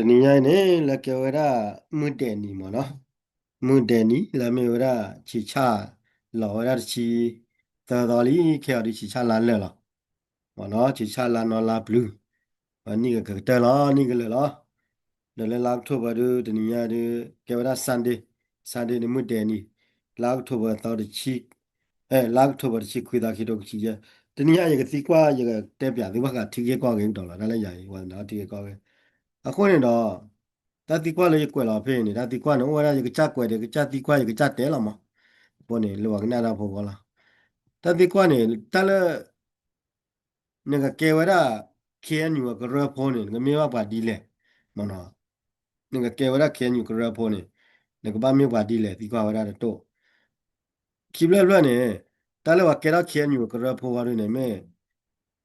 တနည်းအားဖြင့်လကဝရမွတ်တယ်နီမနော်မွတ်တယ်နီလာမေဝရချီချလောရချီတော်လီခေရချီချလာလဲလောမနော်ချီချလာနော်လာဘလူးအနိကကတဲလာနိကလေလောဒလလာထိုဘာဒတနည်းအားဖြင့်ကေဝရဆန်ဒေးနီမွတ်တယ်နီလာထိုဘာတော်ချီလာထိုဘာချီခွေတာခိတော့ချီရတနည်းအားဖြင့်ကတိကွာရတဲ့ပြဒီဘကထိကေကွာကင်းတော်လာဒါလည်းရည်ဝါနာထိကေကွာကအခုနေတော့တတိကွာလေးကွယ်လာဖေးနေတတိကွာနော်ဝရရကကြကွယ်တယ်ကကြတိကွာရကကြတဲလာမပေါ်နေလောကနာတာဖို့ကောလားတတိကွာနေတလည်းငကကေဝရခေညူကရဖောနေငမေဝပါဒီလေမနော်ငကကေဝရခေညူကရဖောနေငကဘာမေပါဒီလေဒီကွာဝရတော့ခိဘလလွတ်နေတလည်းဝကေရခေညူကရဖောဝရနေမေ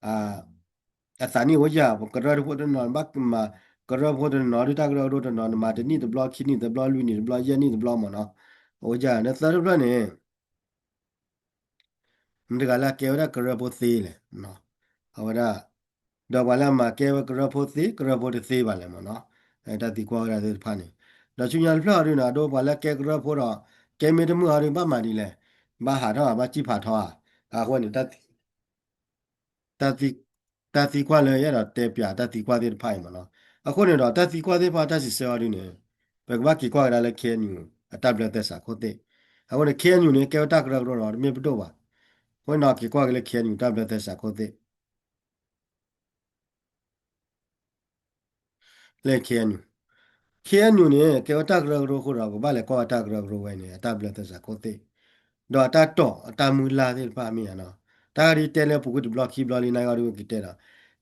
အာအသနီဝကြကရဖောတဲ့နော်ဘတ်မှာကရဖောတဲ့နော်ဒီတကရတော့နော်မာတနီတဘလခိနီတဘလလူနီတဘလယနီတဘလမနော်ဝကြနဲ့သရလွတ်နေဒီကလာကေဝရကရဖောသေးလေနော်ဟောရတော့ဘာလဲမှာကေဝကရဖို့သေးကရဖို့သေးပါလဲမနော်အဲ့ဒါဒီကွာရတဲ့ဖာနေတော့ချွညာဖလာရနာတော့ဘာလဲကေကရဖို့တော့ကေမေတမှုဟာရပါမာဒီလဲဘာဟာတော့ဘာကြည့်ဖာထောအာခွနေတတိတတိကွာလဲရတော့တဲပြတတိကွာတဲ့ဖိုင်မနော်အခုနေတော့တတိကွာတဲ့ဖာတစီစေရနေဘယ်ကဘာကီကွာရလဲခဲညူအတပ်လက်သက်စာခိုတဲ့အခုနေခဲညူနေကေတကရတော့မြေပတော့ပါခွနော်ကီကွာကလေးခဲညူတပ်လက်သက်စာခိုတဲ့လဲခဲညူKNU နဲ့ကေဝတာဂရဂရခုရာကိုဘာလဲကောတာဂရဂရဝဲနေအတဘလတစကိုတေဒေါ်တာတော့အတမူလာတဲ့ပါမီနော်တာရီတဲလေပုဂုတ်ဘလော့ခီဘလော်လီနိုင်ရူကီတဲတာ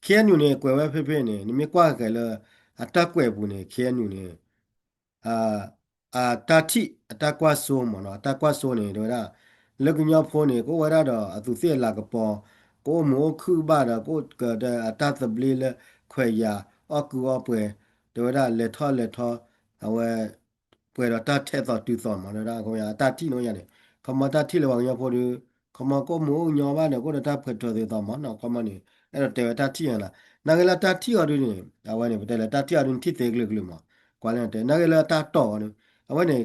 KNU နဲ့ကွယ်ဝဲဖေဖေနဲ့နိမကွာကလေအတက်ကွယ်ဘူးနဲ့ KNU နဲ့အာအာတာတိအတက်ကွာဆိုးမနော်အတက်ကွာဆိုးနေတော့လက်ကညောဖိုးနေကိုဝရတော့အသူစီလာကပေါ်ကိုမိုးခုပါတော့ကိုကတဲ့အတသပလီလေခွေရအကူအပွဲဒေါ်ရလက်ထောအဝဲပွဲတော့တတ်ထဲတော့တူတော့မနော်ဒါကိုရတတိနော်ရတယ်ခမတတိလေဝညဖိုးဒီခမကိုမိုးညောပါနဲ့ကိုတတ်ဖက်တော်သေးတော့မနော်ခမနေအဲ့တော့တေတတိရလားနာဂလာတတိရဒုနေအဝဲနေပတဲလာတတိရဒုတိသေးကလေးကလေးမကွာလဲတဲ့နာဂလာတတော့နေအဝဲနေ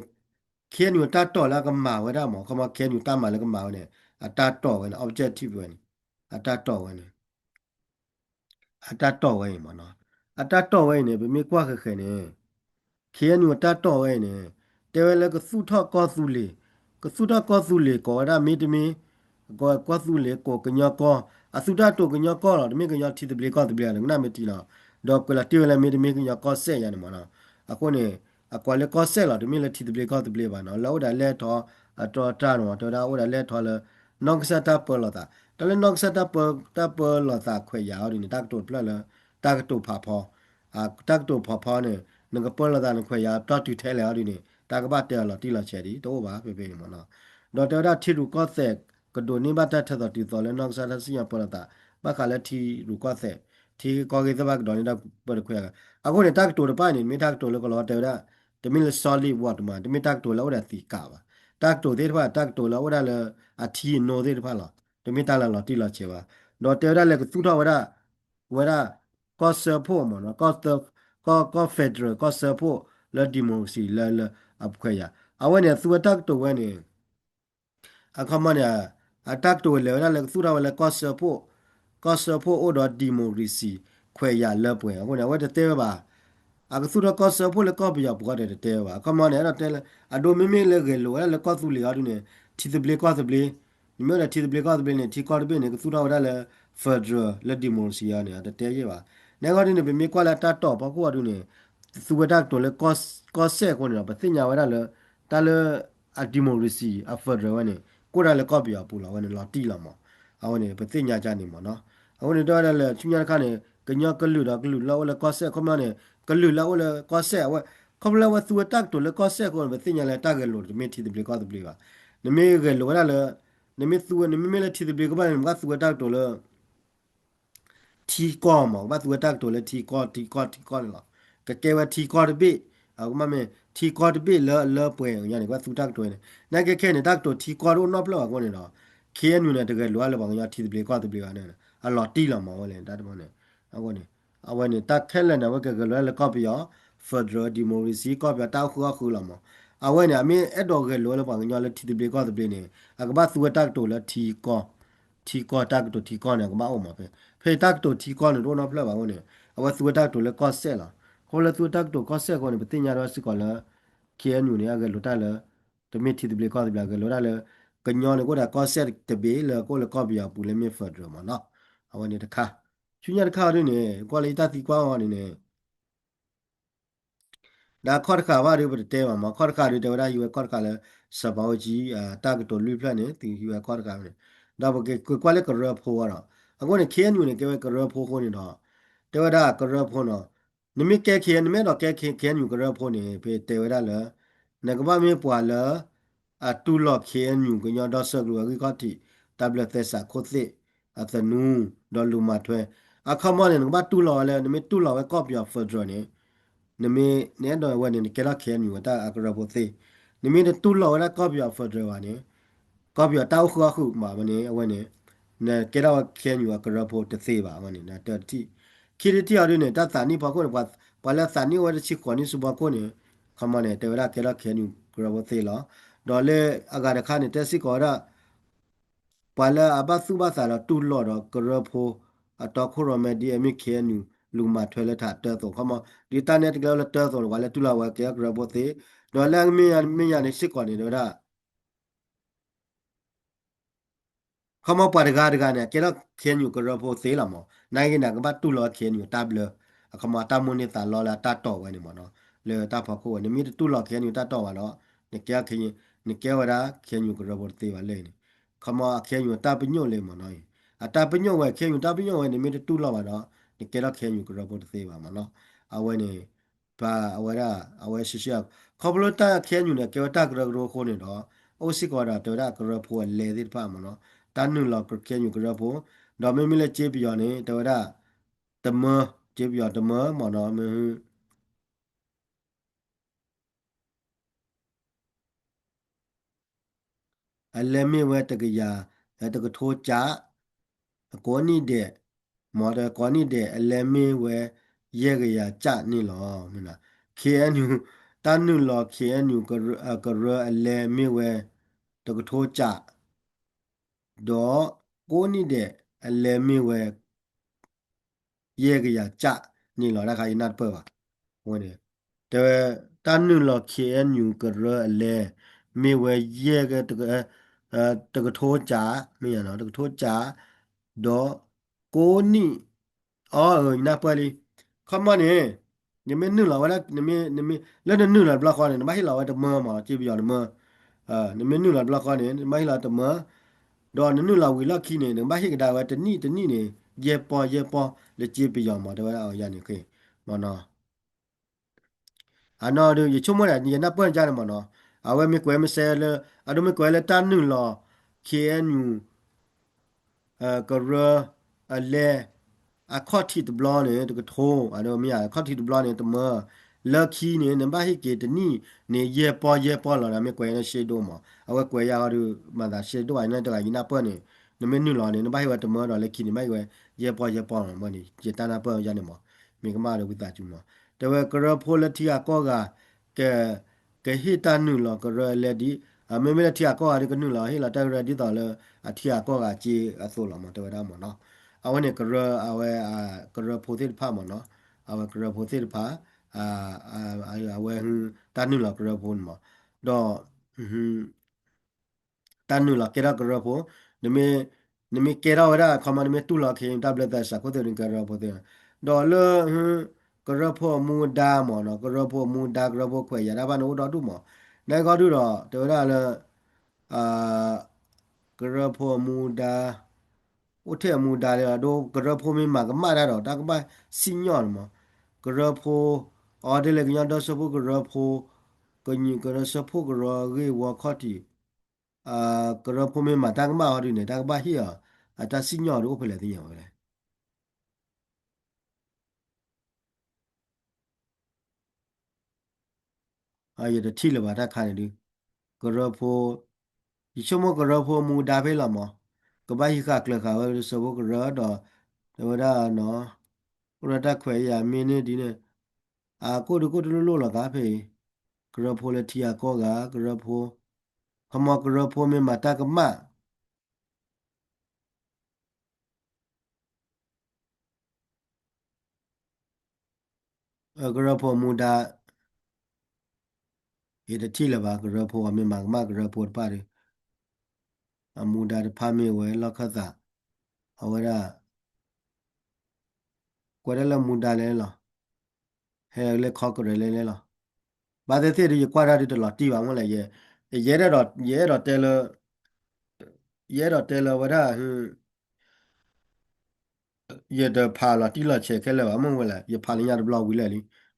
ခဲညူတတော့လာကမာဝဲတာမခမခဲညူတမာလည်းကမာဝဲနေအတတော့ဝဲနေ objective ဝဲနေအတတော့ဝဲနေအတတော့ဝဲမနော်အတတော့ဝဲနေဘမေကွာခခဲနေခဲညူတတော့ဝဲနေတဲဝဲလည်းကစုထော့ကောစုလေကစုထော့ကောစုလေကောရမီတမီကောစုလေကိုကညကောအစုတတော့ကညကောတော့တမီကညတီတပလီကောတပလီလည်းနာမတီလာတော့ကလာတဲဝဲလည်းမီတမီကညကောဆက်ရနေမနော်အခုနေအကွာလေကောဆက်လာတမီလည်းတီတပလီကောတပလီပါနော်လောက်ဒါလဲတော့အတော်တာနော်တော်တာဟိုဒါလဲထော်လဲနော့ဆက်တာပေါ်လာတာတလဲနော့ဆက်တာပေါ်လာတာခွေရအောင်ဒီတက်တော့ပလလဲတက်တော့ဖာဖောတက်တော့ဖာဖောနေငကပေါ်လာတာခွေရတော့တူထဲလဲအောင်ဒီနေတာကပတ်တယ်လာတီလာချယ်ဒီတော့ပါပေပေမနော်တော့တော်တာထီရူကောဆက်ကဒိုနေဘတ်ထက်တီတော်လဲနော့ဆက်တာစီရပေါ်လာတာဘခါလဲထီရူကောဆက်ထီကောကေသဘကဒေါ်နေတာပေါ်ခွေရအခုနေတက်တော့ပါနေမိတက်တော့လဲကလောတော်တာတမီလ solid word မှာတမီတက်တော့လောက်ရတီကပါတက်တိုသေးတဖာတက်တိုလာဝရလအထီနိုသေးတဖာလာတမီတလာလာတီလာချေပါတော့တဲရလည်းသူတော်ဝရကော့ဆာဖို့မနော်ကော့ဖက်ဒရယ်ကော့ဆာဖို့လာဒီမိုစီလာအပခွေရအဝနေသူတက်တိုဝနေအခမညာအတက်တိုလေရလည်းသူတော်လည်းကော့ဆာဖို့အိုတော့ဒီမိုကရေစီခွေရလပွဲအခုနေဝတ်တဲပါအခုသူတော့ကော့ဆာဖို့လည်းကော့ပြရပွားတယ်တဲပါအခမညာတော့တဲအဒိုမီမီလေကလောလည်းကော့သူလေရဒုနေတီတပလေကော့တပလေဒီမျိုးနဲ့တီတပလေကော့တပလေနဲ့တီကော့တပလေနဲ့သူတော့လည်းဖက်ဒရယ်လက်ဒီမိုစီယာနဲ့တဲရပါနေကောဒီနေမြေကွာလာတတ်တော့ပကူအဒုနေသူဝတ်တော့လေကော့ဆက်ကိုနေပသိညာဝရလည်းတလည်းအဒီမိုကရေစီအဖက်ဒရယ်ဝနဲ့ကိုရလည်းကော့ပြရပူလာဝနဲ့လာတီလာမအဝနေပသိညာကြနေမနော်အဝနေတော့လည်းချွညာခါနေကညကလူတော့ကလူလောလည်းကော့ဆက်ခမနဲ့ကလူလောလည်းကော့ဆက်ဝခမလာဝသူတက်တော့လေကော့ဆက်ကိုပသိညာလည်းတကယ်လို့ဒီမီတီတပလေကော့တပလေပါနမေကလောရလည်းနမေသူနမေလည်းတီတပလေကပါငါသူတက်တော့လေทีก้อมว่าตัวตักตัวเลยทีก้อละก็แกว่าทีก้อตะบิเอามาเมทีก้อตะบิเลป่วยอย่างนี้ว่าตัวตักตัวเนี่ยนั่นแค่เนี่ยตักตัวทีก้อรู้นอบแล้วก็เนี่ยเนาะเคียนอยู่เนี่ยตะเกลัวเลยบางอย่างทีตะเบลก้อตะเบลกันเนี่ยอะลอตีละมาว่าเลยตัดบ่เนี่ยเอาเนี่ยเอาไว้เนี่ยตักแค่แล้วนะว่าก็ลัวแล้วก็ไปยอ federal democracy ก็แบบต้าคือก็คือหรอมั้งเอาไว้เนี่ยมีไอ้ดอกเกลือแล้วบางอย่างแล้วทีเดียวก็ตัวเปลี่ยนเนี่ยอากาศตัวตักตัวแล้วทีก็ตักตัวทีก็เนี่ยก็มาออกมาเพ่ตักตัวทีก็เนี่ยโดนนับแล้วบางวันเนี่ยเอาว่าตัวตักตัวแล้วก็เสร็จละคนละตัวตักตัวก็เสร็จก่อนเนี่ยเป็นยังไงสิก่อนแล้วเขียนอยู่เนี่ยก็รู้ได้แล้วแต่ไม่ทีเดียวก็ตัวเปลี่ยนก็รู้ได้แล้วกันย้อนเนี่ยก็ได้ก็เสร็จแต่เบลแล้วก็เลยก็เบียร์ปูเลยไม่ federal มาเนาะเอาวันนี้ตะค่ะชุดนี้ตะค่ะด้วยเนี่ยก็เลยตัดที่กว้างวันนี้เนี่ย da khor kha wa ri bte ma khor kha ri de da yu khor kha le sa ba ji ta ga to lu plan ne ti yu khor kha ne da ba ke kwa le ka ro pho wa da a ko ne khen yu ne ke ka ro pho ko ne da de wa da ka ro pho no ni mi ke khen ni me no ke khen yu ka ro pho ne pe te wa da le ne ka ba me pwa le a tu lo khen yu ko nya da sa lu ri ka ti tablet te sa kho te a ta nu do lu ma thwe a kha ma ne ba tu lo le ni mi tu lo we ko pya fo dro ne နမေနဲတော့ဝနေကလာခဲမြူတာအကရဘသေးနမေတူလောရကောပြဖဒရဝနေကောပြတောက်ခခုမှာမနေအဝနေနဲကလာခဲမြူအကရဘတသေးပါမနေနတတိခိရတီအရနေတသနိဘကောဘာပလာသနိဝရချီခွန်နိစုဘကောနေခမနေတေဝရကလာခဲမြူကရဘသေးလာဒေါ်လေအဂါရခါနေတက်စီကောရ pa la aba su ba sa la tu lo ro kro pho a to kho ro me di mi khe nu lu ma thwe le tha te so khama di ta ne de la te so wa le tu la wa ke kro pho te do la mi ya ne sik ko ni do da เขามาปฏิการกันเนี่ยเจ้าเขียนอยู่กับเราโพสต์ละมั้งนายกินนักบัตรตุลาเขียนอยู่ตาเบลเขามาตามมูลนิธิลอละตาต่อไว้เนี่ยมั้งเนาะเลยตาพักกูเนี่ยมีตุลาเขียนอยู่ตาต่อวะเนาะเนี่ยแกเขียนเนี่ยแกว่าได้เขียนอยู่กับเราโพสต์ว่าเลยเนี่ยเขามาเขียนอยู่ตาปิญโยเลยมั้งเนาะอ่ะตาปิญโยไว้เขียนอยู่ตาปิญโยไว้เนี่ยมีตุลาวะเนาะเนี่ยแกเราเขียนอยู่กับเราโพสต์ว่ามั้งเนาะเอาไว้เนี่ยปาเอาไว้ละเอาไว้ชิชๆเขาบอกตาเขียนอยู่เนี่ยแกว่าตากระโดดคนเนี่ยเนาะโอ้สิกว่าได้ตัวได้กระโดดพวเลยที่ป้ามั้งเนาะ ตานนุลอกเคียนอยู่กระผมดอมไม่มีเลเจ็บยอนี่แต่ว่าตะเมอเจ็บยอตะเมอหมอนอมืออันเลไม่เวตะกะยาตะกะโทจ้าก่อนนี้เดะหมอเดก่อนนี้เดะอันเลไม่เวเยกะยาจ้านี่หรอมึงนะเคียนอยู่ตานนุลอกเคียนอยู่กระอันเลไม่เวตะกะโทจ้าดอก่อนนี้เดะอันเลไม่เวเยกะยาจ้านี่หรอนะคะอินัดเปล่า ဝင်တယ်แต่ตานนึงเราเขียนอยู่กระแลไม่ว่าแยกตะกตะกโทจ๋าไม่อย่างเนาะตะกโทจ๋าดอโกนี่อ๋อน่าเปรีคำว่าเนี่ยยังไม่นึกเราว่าแล้วยังไม่แล้วนึกเราบล็อกคอเนี่ยไม่ให้เราว่าแต่เมื่อมาจีบยอนเมื่อยังไม่นึกเราบล็อกคอเนี่ยไม่ให้เราแต่เมื่อดอนนึกเราวิลาคีเนี่ยไม่ให้กระดาษว่าแต่นี่เนี่ยเย็บปอเลยจีบยอนมาแต่ว่าเอาอย่างนี้คือมันเนาะ à nó được chung mới là nhìn nó bớt ra mà nó à vậy mình quay mình xe là à đâu mình quay là tan nương lò kia nhu cái rơ à lẹ à khó thì tụi lo này tụi cái thô à đâu mình à khó thì tụi lo này tụi mơ lơ khi này nó bắt hết cái tụi ní này ye po là mình quay nó xe đồ mà à vậy quay ra được mà đã xe đồ này nó là nhìn nó bớt này nó mình nương lò này nó bắt hết tụi mơ rồi lấy khi này mấy quay ye po là mà này chỉ ta nó bớt ra này mà mình có mà được cái ta chung mà แต่ว่าก็รอพลที่อาก็แกฮิตานึงหรอกก็รอเลดีไม่ได้ที่อาก็อะไรก็นึงหรอให้เราได้รอดีต่อเลยที่อาก็จีสู้หรอกมันแต่ว่าได้หมดเนาะเอาวันนี้ก็รอเอาไว้ก็รอพูดที่ผ้าหมดเนาะเอาไว้ก็รอพูดที่ผ้าอ่าเอาไว้ตานึงหรอกก็รอพูดหมดดออืม tanu la kera kera po nime kera ora khama nime tu la khe tablet ta sa ko te kera po te do le kera po mu da mo no kera po mu da kera po khwe ya da ba no do du mo na ko du do to da le a kera po mu da o te mu da le do kera po mi ma ka ma da do da ka ba sin yo mo kera po o de le nya do so po kera po ko ni kera so po kera ge wa kha ti ကရဖုံးမမှာတကမဟော်ဒီနေတကဘာဟီယာအတစီညော်တို့ဖလေတင်ရောလေအာရတတိလဘာတခါနေဒီကရဖိုဒီချမကရဖိုမူဒါဖေးလာမကဘာဟီခကလခါဝဲစဘကရတော့တဝဒါနော်ရတခွေရမင်းနေဒီနေ ကိုတို့လို့လာကားဖေကရဖိုလက်တီယာကောကကရဖိုခမကရဖိုမေမာတာကမကရဖိုမူဒါเอเดที่ละบากระโพอเมมากมากระโพดปาริอามูดาพามีเวลคัสะเอาไว้ละกว่าละมูดาเลยล่ะเฮเลคอกระเลยล่ะบาดเตที่กว่าได้ตลอดที่ว่ามันเลยเย่ดอเตลเย่ดอเตลว่าได้เย่ดพาละที่ละเช็คแค่แล้วมันเวลาเย่พาลิญาบล็อกวิเลย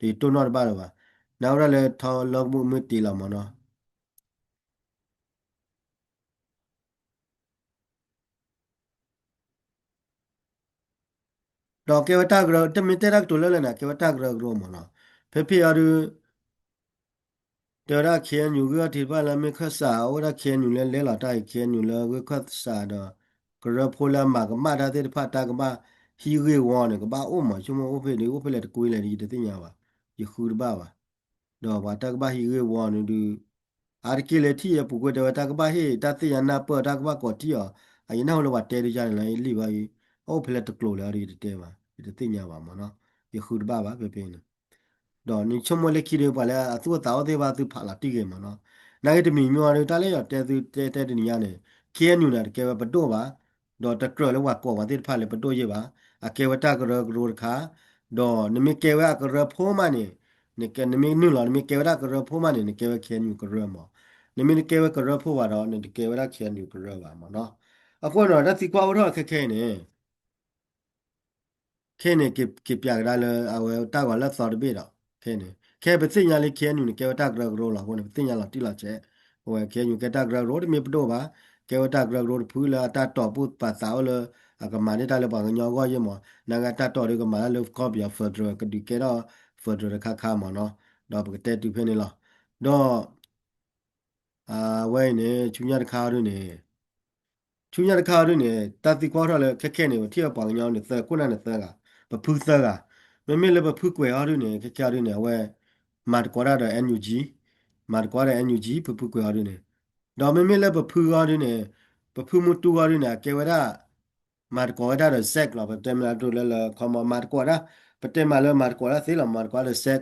ดิตัวนอดบ้าหรอวะนาเราเลยทอลอกมุมตีละมันเนาะดอกเกวตากระจะมีเตรักตัวเลยนะเกวตากระกรมันเนาะเพ่พี่อารู เดี๋ยวถ้าเขียนอยู่ก็ที่บ้านเราไม่ค่อยสาวถ้าเขียนอยู่เล่นเล่นหล่อได้เขียนอยู่แล้วก็ค่อยสาวดอกก็เราพูดแล้วมาก็มาถ้าที่พัดตาก็มาฮีเร่วอนเนี่ยก็บ้าโอ้มาชั่วโมงโอ้เพลโอ้เพลเลยกุยเลยดีแต่ที่เนี่ยวะยี่คูดบ้าวะดอกว่าตาก็บ้าฮีเร่วอนดูอาร์กิเลที่ya pukul dah tak bah he tapi yang napa tak bah kau dia aye nah lo wat teri jalan lain li bah oh pela tu keluar hari itu tema itu tinya bah mana ya khud bah bah pepe ni တော့နိချုံမလက်ခိရပါလေအသူတောက်သေးပါသူဖလာတိကေမနော်နိုင်တမီမျိုးရတာလေရတဲသူတဲတနီရနေခဲနူနာတကယ်ဘတော့ပါတော့တကရလဝကောပါတိဖလေဘတော့ရပါအကေဝတကရဂရခါတော့နမီကေဝကရဖိုးမနေနကနမီနူလာနမီကေဝကရဖိုးမနေနကေဝခဲနူကရမောနမီကေဝကရဖိုးပါတော့နကေဝခဲနူကရပါမနော်အခုတော့တတိကွာတော့ခက်ခဲနေခဲနေကေပြကြတယ်အဝဲတာကလည်းစော်တပိတော့ခဲနေ ke betinya le ke nu ke ta gra gro la ko ne betinya la ti la che o ke nu ke ta gra ro de me pdo ba ke ta gra ro phu la ta to pu pa sa o le a ka ma ne ta le ba nyo go ye mo na ga ta to de ko ma le ko bia further ka di ke da further ka kha ma no do ba te tu phe ne la do we ne chu nya de kha ru ne ชุยาคาด้วยเนี่ยตัดสิกว่าเราแค่เนี่ยที่เราปังยาวเนี่ยเสือคนนั้นเนี่ยเสือกะแบบพึ่งเสือกะไม่เลยแบบพึ่งกวยเอาด้วยเนี่ยแค่ด้วยเนี่ยเว้ยมาดกว่าได้เอ็นยูจีมาดกว่าได้เอ็นยูจีพึ่งกวยเอาด้วยเนี่ยเราไม่เลยแบบพึ่งเอาด้วยเนี่ยแบบพึ่งมุดตัวเอาด้วยเนี่ยแกว่าได้มาดกว่าได้เซ็กเราแบบเต็มแล้วตัวแล้วคอมมาดกว่าได้แบบเต็มมาเลยมาดกว่าได้สิเรามาดกว่าได้เซ็ก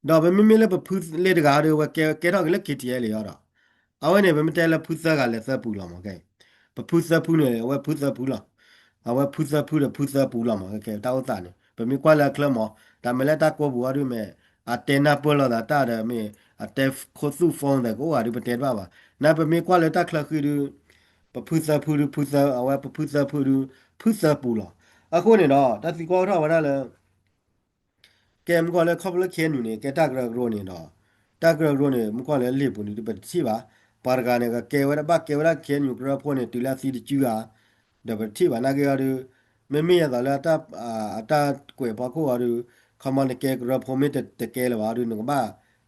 เราไม่เลยแบบพึ่งเล่ดกาด้วยว่าแกเราก็เล่คิดเยอะเลยอ่ะเอาไว้เนี่ยเป็นแต่ละพึ่งเสือกะเลยเสือปูเราโอเค ပပူစပူနေဝဲပူစပူလာအဝဲပူစပူရပူစပူလာမကဲတောက်တာနေပမီကွာလာကလမဒါမလက်တာကိုဘူရမဲအတေနာပလောတာတာတယ်မေအတေခိုစုဖုန်းတဲ့ကိုအရီပတေပါပါနာပမီကွာလက်တာခလခီရပပူစပူရပူစအဝဲပပူစပူရပူစပူလာအခုနေတော့တတိကောတော့ဝရလဲ แกมก็เลยเขาเลยเขียนอยู่นี่แกตากระโรนี่เนาะตากระโรนี่มันก็เลยเรียบปุ่นนี่เป็นที่ว่าปาร์กาเนี่ยก็แกว่าบ้าแกว่าเขียนอยู่กระพวกเนี่ยตุลาสีจิ๋วอ่ะเดี๋ยวเป็นที่ว่านักเรียนดูไม่มีอะไรแล้วถ้ากวยพอคู่ว่าดูเขามันแกกระพวกไม่แต่แกเลยว่าดูหนึ่งบ้า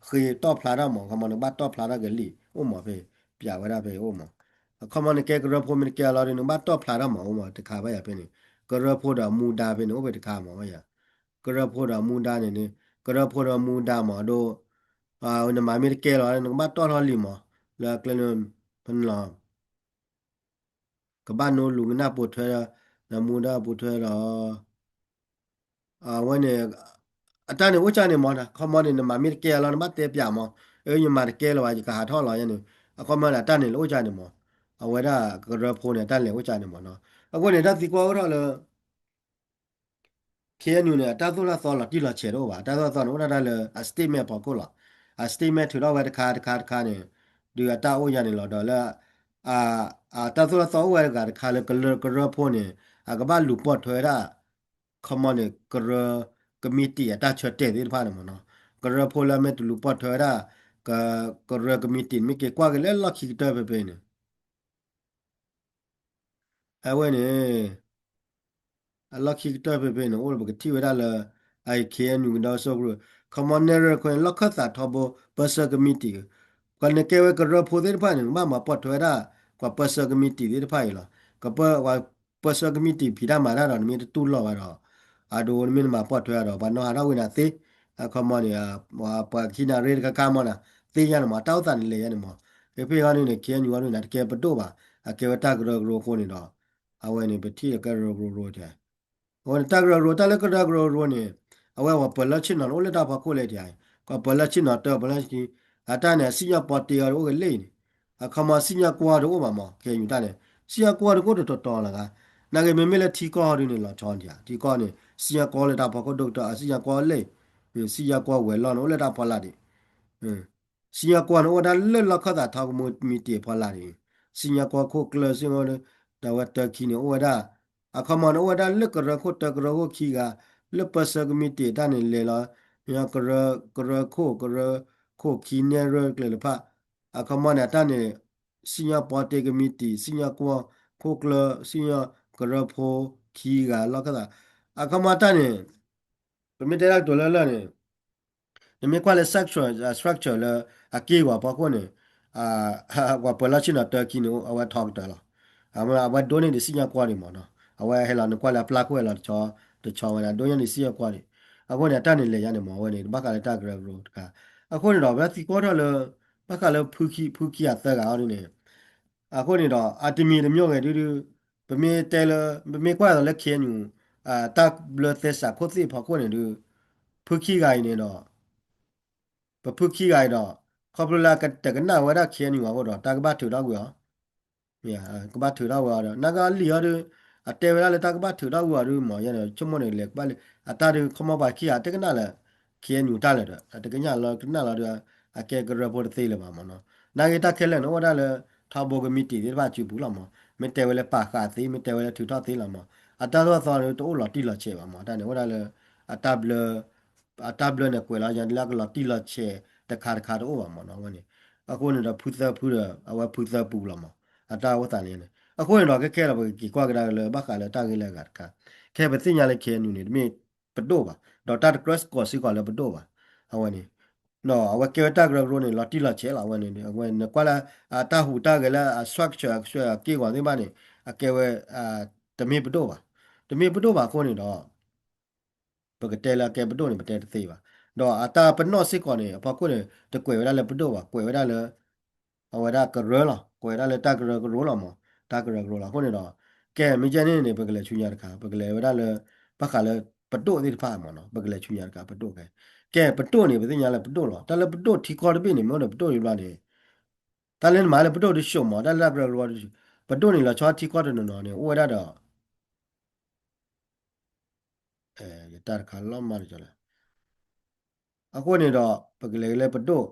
เคยตอบพลาดหมอเขามันบ้าตอบพลาดกันลี่โอ้หมอไปปียกว่าได้ไปโอ้หมอเขามันแกกระพวกไม่แกเราดูหนึ่งบ้าตอบพลาดหมอโอ้หมอตะขาไปอย่าเป็นนี่กระพวกดามูดาเป็นโอ้ไปตะขาหมอว่าอย่ากระพวกดามูดาเนี่ย ကရဖိုရမူဒါမဒိုနမမီကေလောနမတော်ဟလီမလာကလနပန်လာကဘာနိုလူငနာပိုထွဲနမူဒါပိုထွဲလာဝနေအတန်ဝချနေမနာခမနေနမမီကေလောနမတေပြမညမကေလောကဟာထောလာယနေအခမလာတန်နေလောချနေမအဝဒကရဖိုနေတန်လေဝချနေမနော်အခုနေတစီကောရလာ KNU เนี่ยตาตุลาซอลติลาเชโรบาตาตุลาซอลโอนาดาเลอะสเตทเมนต์ปอโกลอะสเตทเมนต์ถือเราไว้คาเนี่ยดูอะตาโอยานี่ลอดอละอ่าตาตุลาซอโอไว้คาเลกะเลโพเนี่ยอะกะบะลูปอถวยราคอมมอนเนี่ยกะเรกะมิติอะตาชอเตดิพานะมเนาะกะเรโพละเมตุลูปอถวยรากะเรกะมิติมิเกกว่ากะเลลอคิกเตอร์เปเปเนี่ยอะเว้เนี่ย Allah kita pepe no ol bak ti weda la ai kien yu da so bro commander ko la khatha thobo pasa committee ko ne ke we ko pho de pha ni ma pot weda ko pasa committee de pha la ko pa wa pasa committee phi da ma da no mi tu lo ba do a do mi ma pot weda ba no ha da we na te akamania pa kina red ka kamana te yana ma tau tan le yana ma ke pe ga ne ke nyu anu na ke pato ba a ke ta gro ko ni do awe ni beti ka ro ja on ta gro ta le ka ro ni awe wa pa la chin na ole ta pa ko le ja ka pa la chin na ta pa la ki ata ne si nya pa te ya ro ke le ni akama si nya kwa ro ma ke nyu ta ne si nya kwa ro ko to la ga na ke me me le ti ko ri ni la chon ja ti ko ni si nya ko le ta pa ko do ta si nya ko le si ya kwa we lo no le da pa la di si ya kwa no da le la kha da tha mo mi ti pa la di si ya kwa ko kle si ngo da wa ta ki ni o da a kha ma no da le ka ra ko ta ka ro ki ga le pa sa mi ti da ni le la ya ka ra ko ki ne ro le le pa a kha ma na ta ni si ya pa te ka mi ti si ya kwa ko kle si ya ka ra pho ki ga la ka da a kha ma ta ni mi te la to la la ni mi quale structure le a ki wa pa ko ne wa pa la china ta ki no wa talk ta la ama wa do ne si nya kwa ni mo no wa he la no kwa la pla ko la cho to cho wa do ne si ya kwa ni a ko ne ta ne le ya ne mo wa ne ba ka le ta gra ro ka a ko ne do ba ti ko ta le ba ka le phu ki ya ta ga ne a ko ne do a ti mi de myo ge du ba mi te le ba mi kwa le ke nu ta ble te sa ko ti pa ko ne du phu ki ga ni no ပပုခိဂိုင်တော့ခေါပလလာကတကနာဝရခဲနီဝါတော့တာကဘထူတော့ကွာမြာကဘထူတော့ဝါတော့နာကလီရအတဲဝရလေတာကဘထူတော့ဝါရမောရနေချုံမနေလေပါလေအတာရခမဘာခိအတကနာလေခဲနူတာလေတော့တကညာလောကနာလာတော့အကဲကရပေါ်သေးလေပါမနော်နာဂီတာခဲလေနော်ဝဒါလေထာဘောကမီတီဒီဘာချူဘူးလာမမတဲဝလေပါခါသေးမတဲဝလေထူတော့သေးလာမအတာတော့သောတော့တိုးလာတိလာချေပါမတာနေဝဒါလေအတာဘလအတာဘလနဲ့ကွယ်လာရန်လာကလာတိလာချေတခါတခါတော့ပါမနော်ဝနေအခုနေတော့ဖူသဖူရအဝဖူသပူလာမအတာဝတန်နေအခုနေတော့ကဲလာဘကီကွာကလာလေဘခါလေတာကလေးကခဲပတိညာလေခဲနူနေမိပတော့ပါဒေါက်တာကရစ်ကိုစီကလည်းပတော့ပါအဝနေနော်အဝကဲတာဂရရိုနေလာတိလာချေလာဝနေအဝနေကွာလာအတာဟူတာကလာ structure ဆွဲကေကွာဒီမနေအကဲဝဲတမီပတော့ပါတမီပတော့ပါကိုနေတော့ပကတဲလာကဲပတော့နေပတဲသေးပါတော့အတာပနော့စစ်ကောနေအပကိုနေတကွယ်ဝဲလာပတော့ပါကွယ်ဝဲလာလေအဝဒါကရလာကွယ်လာလေတာကရကရိုလာမတာကရကရိုလာကိုနေတော့ကဲမိချန်နေပကလေချူညာတခါပကလေဝဲလာလေပခါလေပတော့ဒီဖာမနော်ပကလေချူညာတခါပတော့ကဲပတော့နေပသိညာလေပတော့လောတလေပတော့ထီကော်တပိနေမောပတော့ရလာနေတလည်းမာလေပတော့ဒီရှုံမောတလည်းပတော့ပတော့နေလာချောထီကော်တနော်နေဝဲဒါတော့တာခါလောမာကြလားအခုနေတော့ပကလေးလည်းပတော့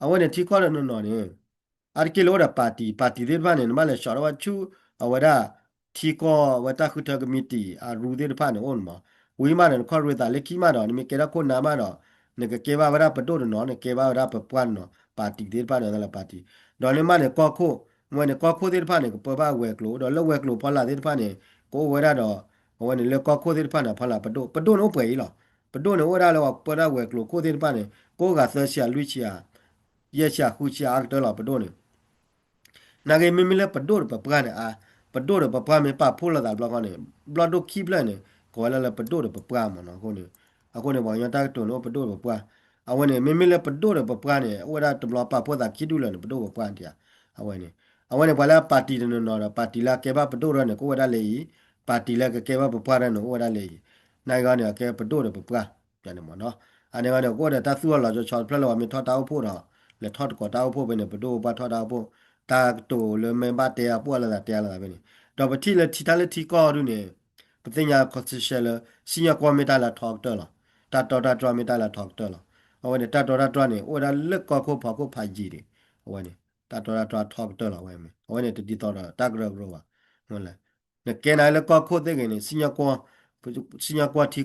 အဝနေတီခေါ်ရနော်နေအာကီလိုရာပါတီဒီဘာနေမလဲရှာရဝချူအဝဒါတီခေါ်ဝတာခုတကမီတီအရူဒီဘာနေအွန်မဝီမာနခေါ်ရတာလက်ခီမာတော့နိမကေရခုနာမာတော့နေကေဘာဝဒါပတော့နော်နေကေဘာဝဒါပပွားနော်ပါတီဒီဘာနေလားပါတီတော့နေမနေကောခုမွေးနေကောခုဒီဘာနေပပဝဲကလို့တော့လောဝဲကလို့ဖလာဒီဘာနေကိုဝဲရတော့ဝဲနေလေကောခုဒီဘာနေဖလာပတော့နော်ပွဲလားပတော့နော်ဝဲရလောပရဝဲကလို့ကိုဒီဘာနေကိုကသရှာလူချာရက်ချာခုချာတော့လာပတော့နေနာဂေမီမီလေပဒိုရပပကနေအာပဒိုရပပမေပဖိုလာဒါဘလကနေဘလဒိုခိဘလနေကိုလာလေပဒိုရပပမနော်ကိုနေအခုနေဘောညတာတုံလို့ပဒိုရပပအဝနေမီမီလေပဒိုရပပကနေအဝဒါတဘလပပေါ်တာခိဒူလနေပဒိုရပပန်တအဝနေဘလာပါတီနော်ပါတီလာကေဘပဒိုရနေကိုဝဒါလေပါတီလာကေဘပပရနော်ဝဒါလေနိုင်ကနေကေပဒိုရပပပြန်နေမနော်အနေကနေကိုဒါတဆူလာချောဖလလောမီထောတာဖို့တော့လေထောတ်ကောတာဖို့ပဲနေပဒိုပါထောတာဖို့တာတိုလေမင်ဘာတဲပွာလာတာတဲလာပဲနေတော့ပတိလေတီတာလေတီကောရူနေပတိညာကော့စီရှယ်လစီညာကွန်မီတာလာထောက်တယ်လားတာတော်တာဒရမီတာလာထောက်တယ်လားဟိုနေတာတော်တာဒရနေဟိုဒါလက်ကောခုဖာခုဖာကြီးတယ်ဟိုနေတာတော်တာဒရထောက်တယ်လားဝဲမယ်ဟိုနေတီတော်တာတာဂရဂရဝဟုတ်လားနေကဲနိုင်လေကောခုတဲ့ကနေစီညာကွန်စီညာကွာဒေါ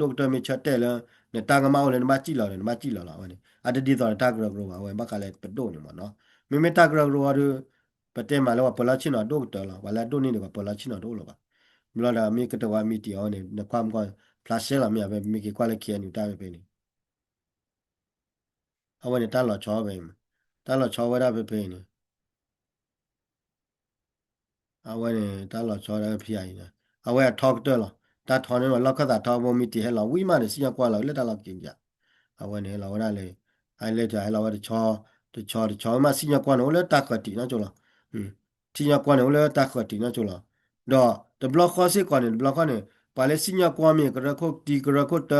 က်တာမီချက်တယ်လားနေတာငမောင်းလည်းမကြည့်လာလည်းမကြည့်လာဝဲနေအတဒီတော်တာဂရဂရဝဲဘကလည်းပဒို့နေမနော်မိမိတာဂရဂရဝါရပတဲမှာလောပလာချင်တော့ဒေါက်တာလားဝလာဒိုနေကပလာချင်တော့လောပါမလာဒါမိကတဝါမီတီအောင်နေနကွမ်ကွန်ဖလာရှဲလာမြပဲမိကကွာလည်းခဲနေတာပဲနေအဝနေတာလောချောပဲတာလောချောဝရပဲပဲနေအဝနေတာလောချောရဖိအိုင်အဝဲထောက်တယ်လား တာထောင်းနေတော့လောက်ခတာထောင်းဖို့မိတီဟဲလောဝိမနဲ့စီရကွာလောက်လက်တာလောက်ကျင်းကြအဝနေလောရလေအိုင်လက်ကြဟဲလောတချောတချောမစီရကွာနော်လက်တာခတီနော်ကျော်လားစီရကွာနော်လက်တာခတီနော်ကျော်လားတော့တဘလောက်ခေါ်စီကွာနေဘလောက်ကနေပါလေစီရကွာမြေကရခုတ်တီကရခုတ်တ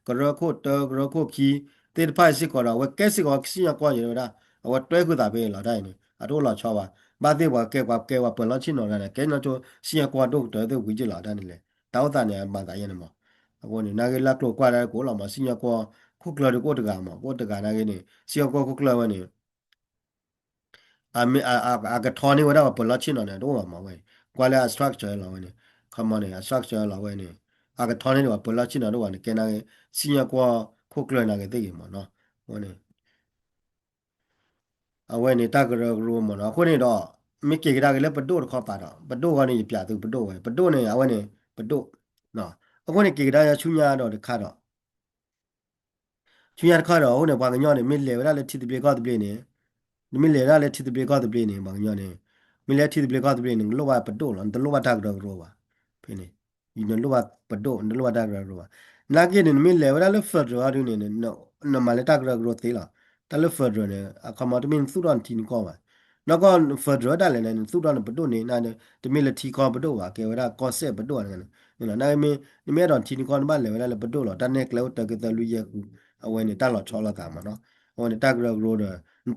ကရခုတ်တကရခုတ်ခီတေဖိုင်စီကွာတော့ဝကဲစီကွာစီရကွာရတော့အဝတွဲခုတာပဲလာတိုင်းနေအတော့လာချောပါဘာသေးဝကဲဝပလချင်းနော်လည်းကဲနော်ကျော်စီရကွာတော့တဲ့ဝီကြလာတိုင်းလေတောက်တာနေမှာတာရဲ့နေမှာအခုနေနာဂေလာကလောကွာတဲ့ကိုလောမှာစီရကွာခုကလောကိုတကမှာကိုတကနာကနေစီရကွာခုကလောဝနေကထောနေဝတော့ပလချင်းနော်တော့မှာဝဲကွာလာ structure လောဝနေ come on နေ structure လောဝဲနေကထောနေတော့ပလချင်းနော်ဝနေကဲနာစီရကွာခုကလောနာကတဲ့မှာနော်ဝနေအဝဲနေတာကရဂရမနော်ခုနေတော့မိကေကရကလည်းပဒို့ခေါ်ပါတော့ပဒို့ကနေပြသူပဒို့ဝဲပဒို့နေအဝဲနေပဒို့နော်အခုနေကေကရရချူညာတော့တခါတော့ချူညာတခါတော့ဟိုနေဘာကညောနေမိလေဝရလည်းတီတပြေကောတပြေနေမိလေရလည်းတီတပြေကောတပြေနေဘာကညောနေမိလေတီတပြေကောတပြေနေလောဘပဒို့လောတလောဘတာကရဂရပါဖိနေဒီနလောဘပဒို့နလောဘတာကရဂရပါနာကေနေမိလေဝရလည်းဖတ်ရရနေနော်မလည်းတာကရဂရသေးလားတလဖတ်ရနေအခမတမင်းသူရန်တီကောပါနောက်ကောဖတ်ရတာလည်းနေသူရန်ပဒို့နေနာတမီလတီကောပဒို့ပါကေဝရကောဆက်ပဒို့နေနော်နိုင်မင်းဒီမဲတော့တီကောဘာလေဝရလည်းပဒို့လောတနေကလောတကတလူရဲ့အဝဲနေတာလောချောလာတာမနော်အဝဲနေတာကရဂရ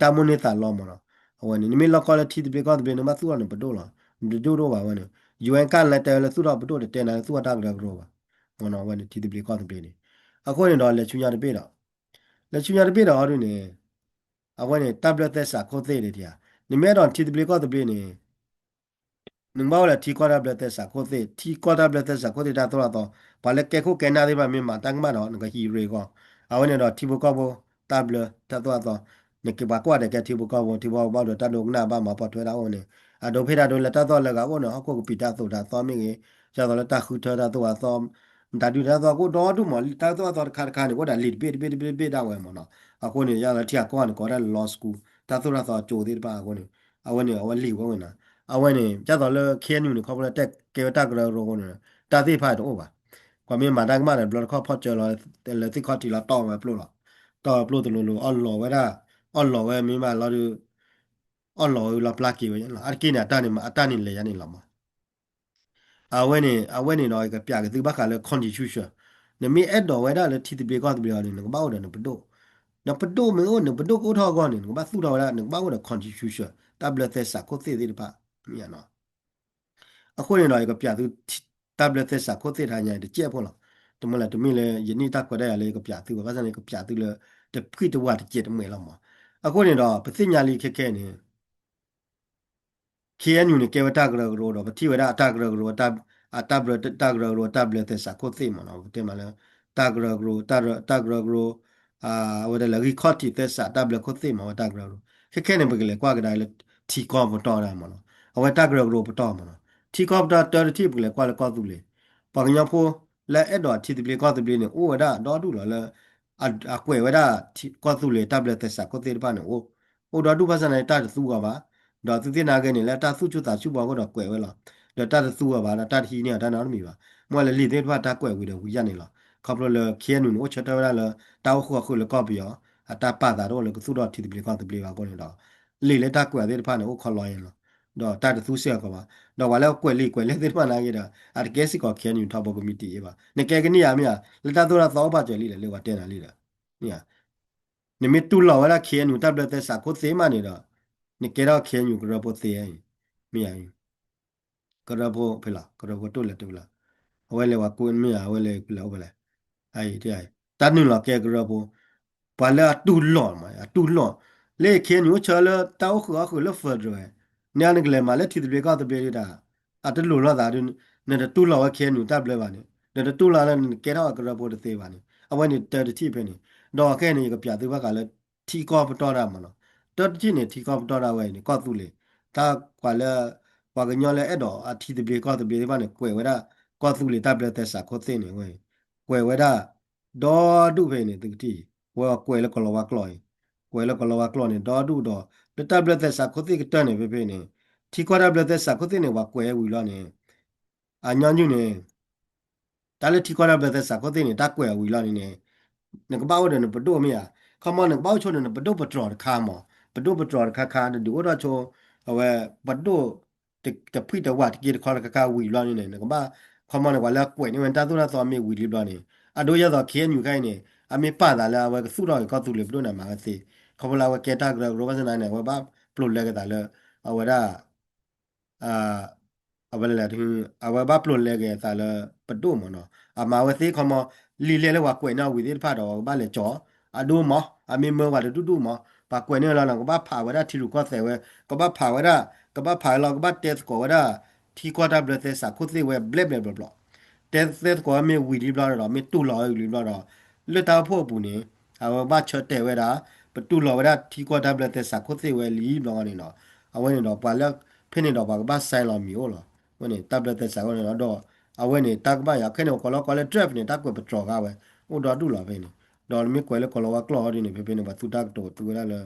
တာမနေတာလောမနော်အဝဲနေမိလောကောလည်းတီပြေကောတပြေနမသူရန်ပဒို့လောဒိုတော့ပါဝဲနေယူအန်ကလည်းတယ်လည်းသူရပဒို့တဲ့နေသူရတာကရဂရပါမနော်ဝဲနေတီပြေကောတပြေနေအခုနေတော့လေချူညာတပြေတော့လေချူညာတပြေတော့အဲ့ဒီနေအဝဲနေ tablet သက်စာခိုးသေးတယ်တရားနိမဲတော့တီတပလီကောတပလီနေနင်ဘောလေတီကော tablet သက်စာခိုးသေးတီကော tablet သက်စာခိုးသေးတာတော့ဘာလဲကဲခုကဲနာသေးပါမြင်မှာတန်းမတော့ငါဟီရေကောအဝဲနေတော့တီဘကောဘော tablet တတော့နေကဘာကွာတဲ့ကတီဘကောဘောတီဘောဘောတော့တနုကနာဘာမှာပတ်ထွဲတာဟိုနေအဒိုဖေတာဒိုလက်တော့လည်းကဘောနော်အခုကပီတာဆိုတာသောမင်းကြီးကျတော့လက်တခုထတာတော့သောဒါဒူတာတော့ကိုတော့ဒူမလီတာတော့ခါနေကိုဒါလီဘေတာဝဲမနော်အခုနေရလာတီကောန်ကောရ law school တာတော့ကြိုသေးပါအခုနေအဝဲနေအဝဲလီဝဲဝင်တာအဝဲနေကြတော့လေခဲနူနေခေါပလက်တက်ကေတာကရရောကိုနေတာတိဖိုက်တော့ပါကွာမင်းမာတကမတယ်ဘလော့ခေါဖော့ချလာလေတိခေါတီလာတော့မယ်ပလို့လားတော့ပလို့တလို့လို့အော်လော်ဝဲတာအော်လော်ဝဲမင်းမလာดูအော်လော်လာပလကီဝဲလားအကိနေအတနေမှာအတနေလေရနေလာမှာအဝဲနေတော့ကပြကသူဘခါလေ constitution နမီအဲ့တော့ဝဲတာလေတီတပြေကောတပြေနေငဘောက်တယ်နပဒိုနပဒိုမေနပဒိုကိုထောက်ကောနေငဘာသူတော်လာနဘောက်တယ် constitution tablet သက်စာကိုသိသေးတယ်ပါမြင်နော်အခုနေတော့ကပြသူ tablet သက်စာကိုသိထားညာတကြက်ဖို့လားတမလားတမင်းလေယနေ့တက်ခွတဲ့ရလေကပြသူဘာသာနေကပြသူလေတခိတဝတ်တကြက်တမဲလောက်မှာအခုနေတော့ပသိညာလေးခက်ခဲနေ KNU နေကေဝတာကရဂရောတော့ပတိဝရအတာကရဂရောတာကရဂရောtablet သက်စာကိုသိမနော်တင်မလဲတာကရဂရောတာကရဂရောဝဒလရီခေါတီသက်စာ tablet ကိုသိမတာကရဂရောခက်ခဲနေပကလေကွာကဒါလေတီကောမတော်ရမနော်အဝတာကရဂရောပတော်မနော်တီကောပတော်တီပကလေကွာလေကောသူလေပကညာဖိုလဲအဲ့တော့တီတပလေကောတပလေနေအိုဝဒတော်တူလောလဲအကွယ်ဝဒကောသူလေ tablet သက်စာကိုသိပါနော်အိုတော်တူပါစနေတာသူကပါတော့သူတင်နာခဲ့နေလဲတာစုချွတ်တာချူပေါ်ကတော့ကွယ်ဝဲလားတော့တာသူကပါလားတာတီနေတာနာမီပါမွဲလေလိတဲ့ဖတ်တာကွယ်ဝီတော့ဝီရနေလားခေါပလလေခဲနုနိုချက်တော်လာတောက်ခုခုလေကော့ပြောအတာပါတာတော့လေသူတော့တီတပလီကောတပလီပါကောနေတော့လေလေတာကွယ်တဲ့ဖတ်နေကိုခေါ်လော်ရင်လားတော့တာသူဆက်ကောပါတော့ဝါလဲကွယ်လေတဲ့ဖတ်နာခဲ့တာအတကယ်စီကောခဲနုထောက်ပေါ်ကမတီပါနေကဲကနီယာမီလက်တာတော့သောပါကြလေလေဝတင်လာလေနိယာနိမီတူလောဝလာခဲနုတပ်တဲ့စာကိုသေးမနေတော့你给到钱有个人不သေး没有个人不赔了个人不多了对了为了我过没有为了了不了哎对但你老给个人不把了杜乱嘛呀杜乱那钱有车了到河了分着哎你那个来嘛来提的别搞的别的啊这路了咋的那这杜了钱有大不了吧呢那这杜了那给到个人不的对吧呢啊我你得的提赔呢တော့ခဲ့နေကပြသူဘက်ကလည်းထီကောပတော်တာမနော်တော်တိနေထီကောပတော်တာဝဲနေကောသူလေတာကွာလဲကွာကညောလဲအဲ့တော့အထီတပြေကောတပြေဘာနေကွယ်ဝဲတာကောသူလေတပ်လက်သက်စာခိုသိနေဝဲကွယ်ဝဲတာဒေါ်ဒုဖေနေသူတီဝဲကွယ်လဲကလောဝကလောကွယ်လဲကလောဝကလောနေဒေါ်ဒုတော့တပ်လက်သက်စာခိုသိကတနေဖေနေထီကောတပ်လက်သက်စာခိုသိနေဝကွယ်ဝီလောနေအညောညုနေ ta le ti ko da bla sa ko te ni ta kwe wi la ni ne ne ka ba wo de ne pdo mi ya ka mo ne ba wo cho ne pdo patro ka mo pdo patro ka de do da cho awe pdo te pui te wa ti ki ko ka wi la ni ne ka ba ka mo ne wa la kwe ni wen ta tu la so mi wi li la ni a do ya so ke nyu kai ni a mi pa da la wa su do ko tu le pdo na ma se ka bo la wa ke ta ro ba sa na ne wa ba plo le ka da le awe da อ่าเอาไปเลยถึงเอาไว้บ้าปลุนเลยแกแต่ละประตูมันเนาะอามาวันที่เขามาลีเลียเลยว่ากวยเนาะวิธีพาดอกบ้านเลยจ่ออะดูหมออะมีเมื่อว่าดูดูหมอปากกวยเนี่ยเราก็บ้าผ่าไว้ได้ที่ลูกก็เสียไว้ก็บ้าผ่าไว้ได้ก็บ้าผ่าเราก็บ้าเตะก็ไว้ได้ที่ก็ได้เบลเตสักคุซี่ไว้เบลเบลเบลเบลเตะก็มีวิธีบลาเรามีตู้รออยู่บลาเราเลือดตาพวกปุ่นนี่เอาบ้าเชิดเตะไว้ได้ประตูรอไว้ได้ที่ก็ได้เบลเตสักคุซี่ไว้ลีบลานี่เนาะเอาไว้เนี่ยเนาะปาแล้ว ဖိနေတော့ဘာဆိုင်လောမျိုးလောဝနေတပ်လက်သက်ဆိုင်ဝင်တော့အဝဲနေတက်ဘာရခဲနေကောလောကောလဲ trap နေတက်ကွယ်ပတော်ကပဲဟိုတော့တူလာပဲနေတော့မြကွယ်လဲကောလောကကလော်ဒီနေဖေဖေနေဘာသူတက်တော့သူရလဲ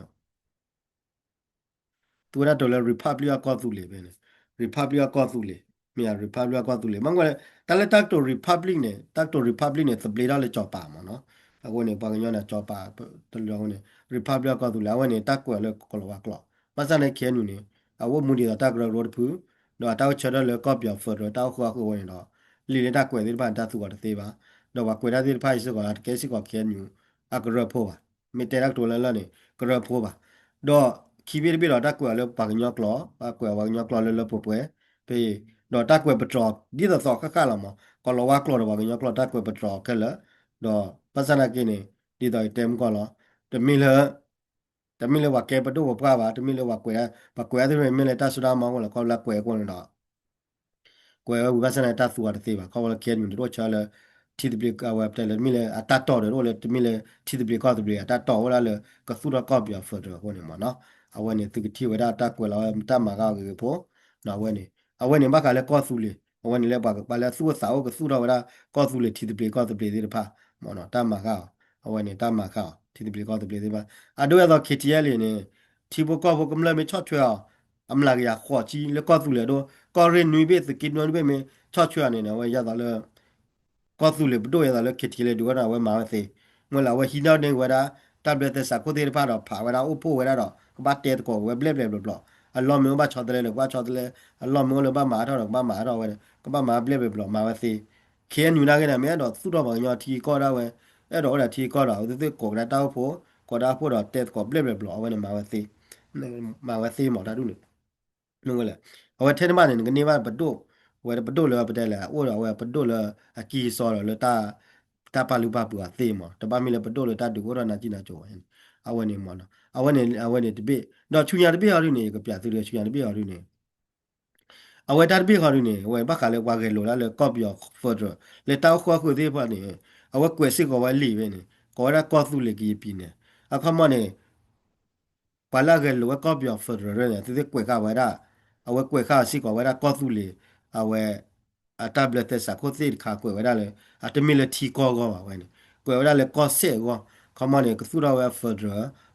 သူရတော်လဲ Republic ကောသူလေပဲနေ Republic ကောသူလေမြန် Republic ကောသူလေမငွယ်တလဲတက်တော် Republic နဲ့တက်တော် Republic နဲ့သပလီတော့လဲကြော်ပါမနော်အခုနေပါကညောနဲ့ကြော်ပါတလောနေ Republic ကောသူလေအဝဲနေတက်ကွယ်လဲကောလောကကလောပတ်စံနေခဲနူနေအဝမူဒီတက်ကွယ်ရောဖူတော့တောက်ချတော့လဲကော့ပြော်ဖော်တော့တောက်ခွာခွဝင်တော့လီလေတက်ကွယ်ဒီပန်တက်သူကတေးပါတော့ကွယ်ရတဲ့ဖိုက်စကောကဲစီကောခဲနူအကရဖို့ပါမီတဲရက်တော်လဲလဲနေကရဖို့ပါတော့ခီဘီဘီတော့တက်ကွယ်လဲပါကညောကလောပါကွယ်ဝါညောကလောလဲလဲပို့ပွဲပေတော့တက်ကွယ်ပတော်ဒီတော့ခခလာမကောလောဝါကလောတော့ပါကညောကလောတက်ကွယ်ပတော်ကဲလဲတော့ပတ်စံနာကင်းနေဒီတော့တဲမကောလောတမီလဲတမီလဲဝါကဲပတော့ပွားပါတမီလဲဝါကွယ်ပါကွယ်တဲ့မင်းလဲတဆူဒါမောင်းကောလောကောလက်ကွယ်ကောတော့ ကွယ်ဝါစနာတသူရတဲ့ပါခေါ်လကဲမြူတို့ချာလတီဒီပလကဝပ်တယ်မိလေအတတော်တယ်လို့လေမိလေတီဒီပလကတပလအတတော်ဝလာလေကဆူရကော့ပြဖတ်တော့ဟိုနေမနော်အဝဲနေသူကတိဝဒတကွယ်လာတမကကေဖို့နော်ဝဲနေအဝဲနေမကလည်းကော့ဆူလေအဝဲနေလည်းပါလဲဆူစာအုပ်ကဆူတော့ဝဒကော့ဆူလေတီဒီပလဒီဖာမောနော်တမကအဝဲနေတမကတီဒီပလဒီဖာအတို့ရတော့ KTL လေနေတီဘကောဘကမလာမချော့ချွေအမလာရခေါ်ချီလေကော့ဆူလေတော့ကော်ရင်နွေဘေစကိနွန်ဘေမေချော့ချွအနေနဲ့ဝဲရတာလဲကောသူလေဘတို့ရတာလဲခစ်တီလေဒူရတာဝဲမာစေငွလာဝဲဟီနောက်နေဝဲတာတပ်လက်သက်စာကိုတေဖာတော့ဖာဝဲတာဥပို့ဝဲတာတော့ဘာတဲကောဝဲဘလက်ဘလက်ဘလက်အလောမျိုးဘာချောတယ်လေကွာချောတယ်လေအလောမျိုးလေဘာမာတော့ဘာမာတော့ဝဲကဘာမာဘလက်ဘလက်မာဝဲစေခဲနူနာကနေမြဲတော့သူ့တော့ဘာညောတီကောတာဝဲအဲ့တော့အဲ့တီကောတာဥသိကောကတောက်ဖို့ကောတာဖို့တော့တဲကောဘလက်ဘလက်ဝဲမာဝဲစေမာဝဲစေမော်တာဒူလေ弄个嘞，我天天嘛的那个你娃不多，我的不多了不得了，我了我不多了，啊，几少了了打巴鲁巴布啊，对嘛，打巴米了不多了，打多了那几那做，啊我呢嘛了，啊我呢这边，那去年这边好的呢，个别的了，去年这边好的呢，啊我打这边好的呢，我把卡了挖给罗了了，搞不要或者，来打花火这块呢，啊我关系个我里边呢，搞了告诉了给一边呢，啊看嘛呢。ပါလာကလောကောပြောဖရရနေတိကွေကဝရအဝကွေခါစီကဝရကောသူလေအဝဲအတဘလက်သက်စာကိုသိခါကွေဝရလေအတမီလတီကောကောပါဝဲနေကွေဝရလေကောဆေကောခမနေကသူရဝဲဖရ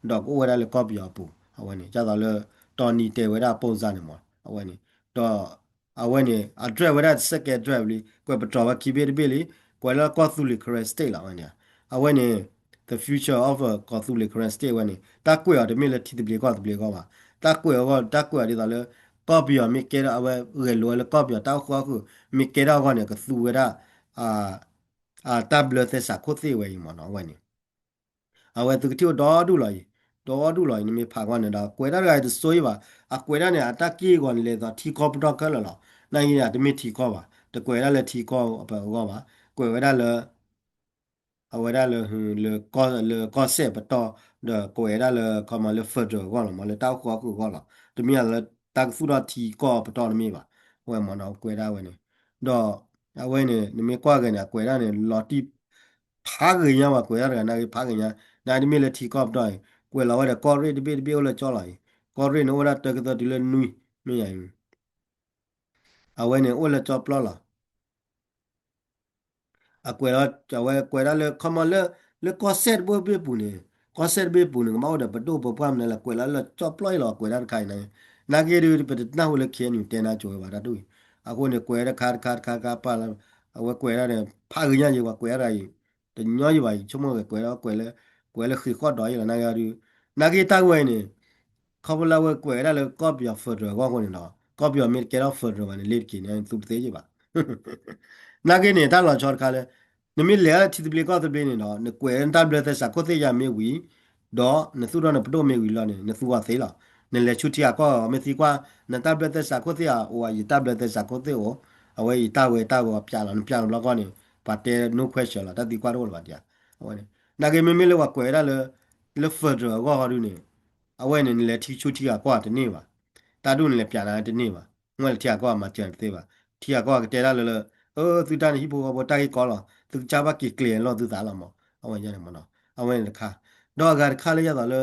တော့ကိုဝရလေကောပြောပူအဝဲနေကြတော့လေတော်နီတေဝရပုံစံနေမအဝဲနေတော့အဝဲနေအဒရဝရစက်ကဒရလီကွေပတော်ဝခိဘေဘီလီကွေလာကောသူလီခရစတေလာဝဲနေအဝဲနေ the future of a ကောသူလေ current state ဝဲနေတာကွေရတမီလက်တီတပလီကောတပလီကောပါတာကွေရောတာကွေရဒီတော့လေကောပီယောမီကေရအဝဲရေလောလေကောပီယောတောက်ခွာခုမီကေရကောနေကသူဝဲတာအာတဘလက်သက်စာခိုသိဝဲမနော်ဝဲနေအဝဲသူတိတော်ဒူလာနိမေဖာကောနေတာကွေရရတဲ့ဆိုရပါအကွေရနေအတကီကောလေတော့တီကောပတော့ကလလောနိုင်ရတမီတီကောပါတကွေရလေတီကောအပကောပါကွေရလေ ahora le concept to de coera le como le foto golo mo le tau ko ku golo to mi le tak fu da ti ko to mi ba we mo no coera we ni do a we ni mi kwa ge na coera ni lo ti pha ge nya ba coera na pha ge nya na ni mi le ti ko to kwe lo we de ko ri de bi le cho la ko ri no la te ke to di le nui mi ya a we ni o le cho plo la akwela chawe kwela le khama le concert bo be pune concert be pune ma oda pado bo pam ne la kwela le chop loi lo kwela kai na na ge ri pe na ho le khe ni te na jo ba da tu ako ne kwela khar pa la awe kwela ne 怕人家就话拐了伊，这鸟就话出门个拐了黑好多伊了，那个就那个单位呢，เขาบอกว่า拐了了ก็比较负责我คน呢，ก็比较没给到负责完了，累给呢，做不对吧？那个呢，他老早看了，你们来去这边搞这边呢，你拐人大不了在啥国家也没位，đó，你做到你不到没位了呢，你做话谁了？你来出去啊个没事qua，你大不了在啥国家，我也大不了在啥国家哦。awe itawe piano la goni pate no question la tati kwaro la dia awe na ge me le wa kwera le fodro wa ha du ni awe ni le ti chu ti ga kwa de ni ba ta du ni le piano de ni ba ngwa ti ga kwa ma chen te ba ti ga kwa te la le tu ta ni hi bo bo ta ki ko la tu cha ba ki clean lo tu ta la mo awe nya ni mo no awe ni kha do ga kha le ya da le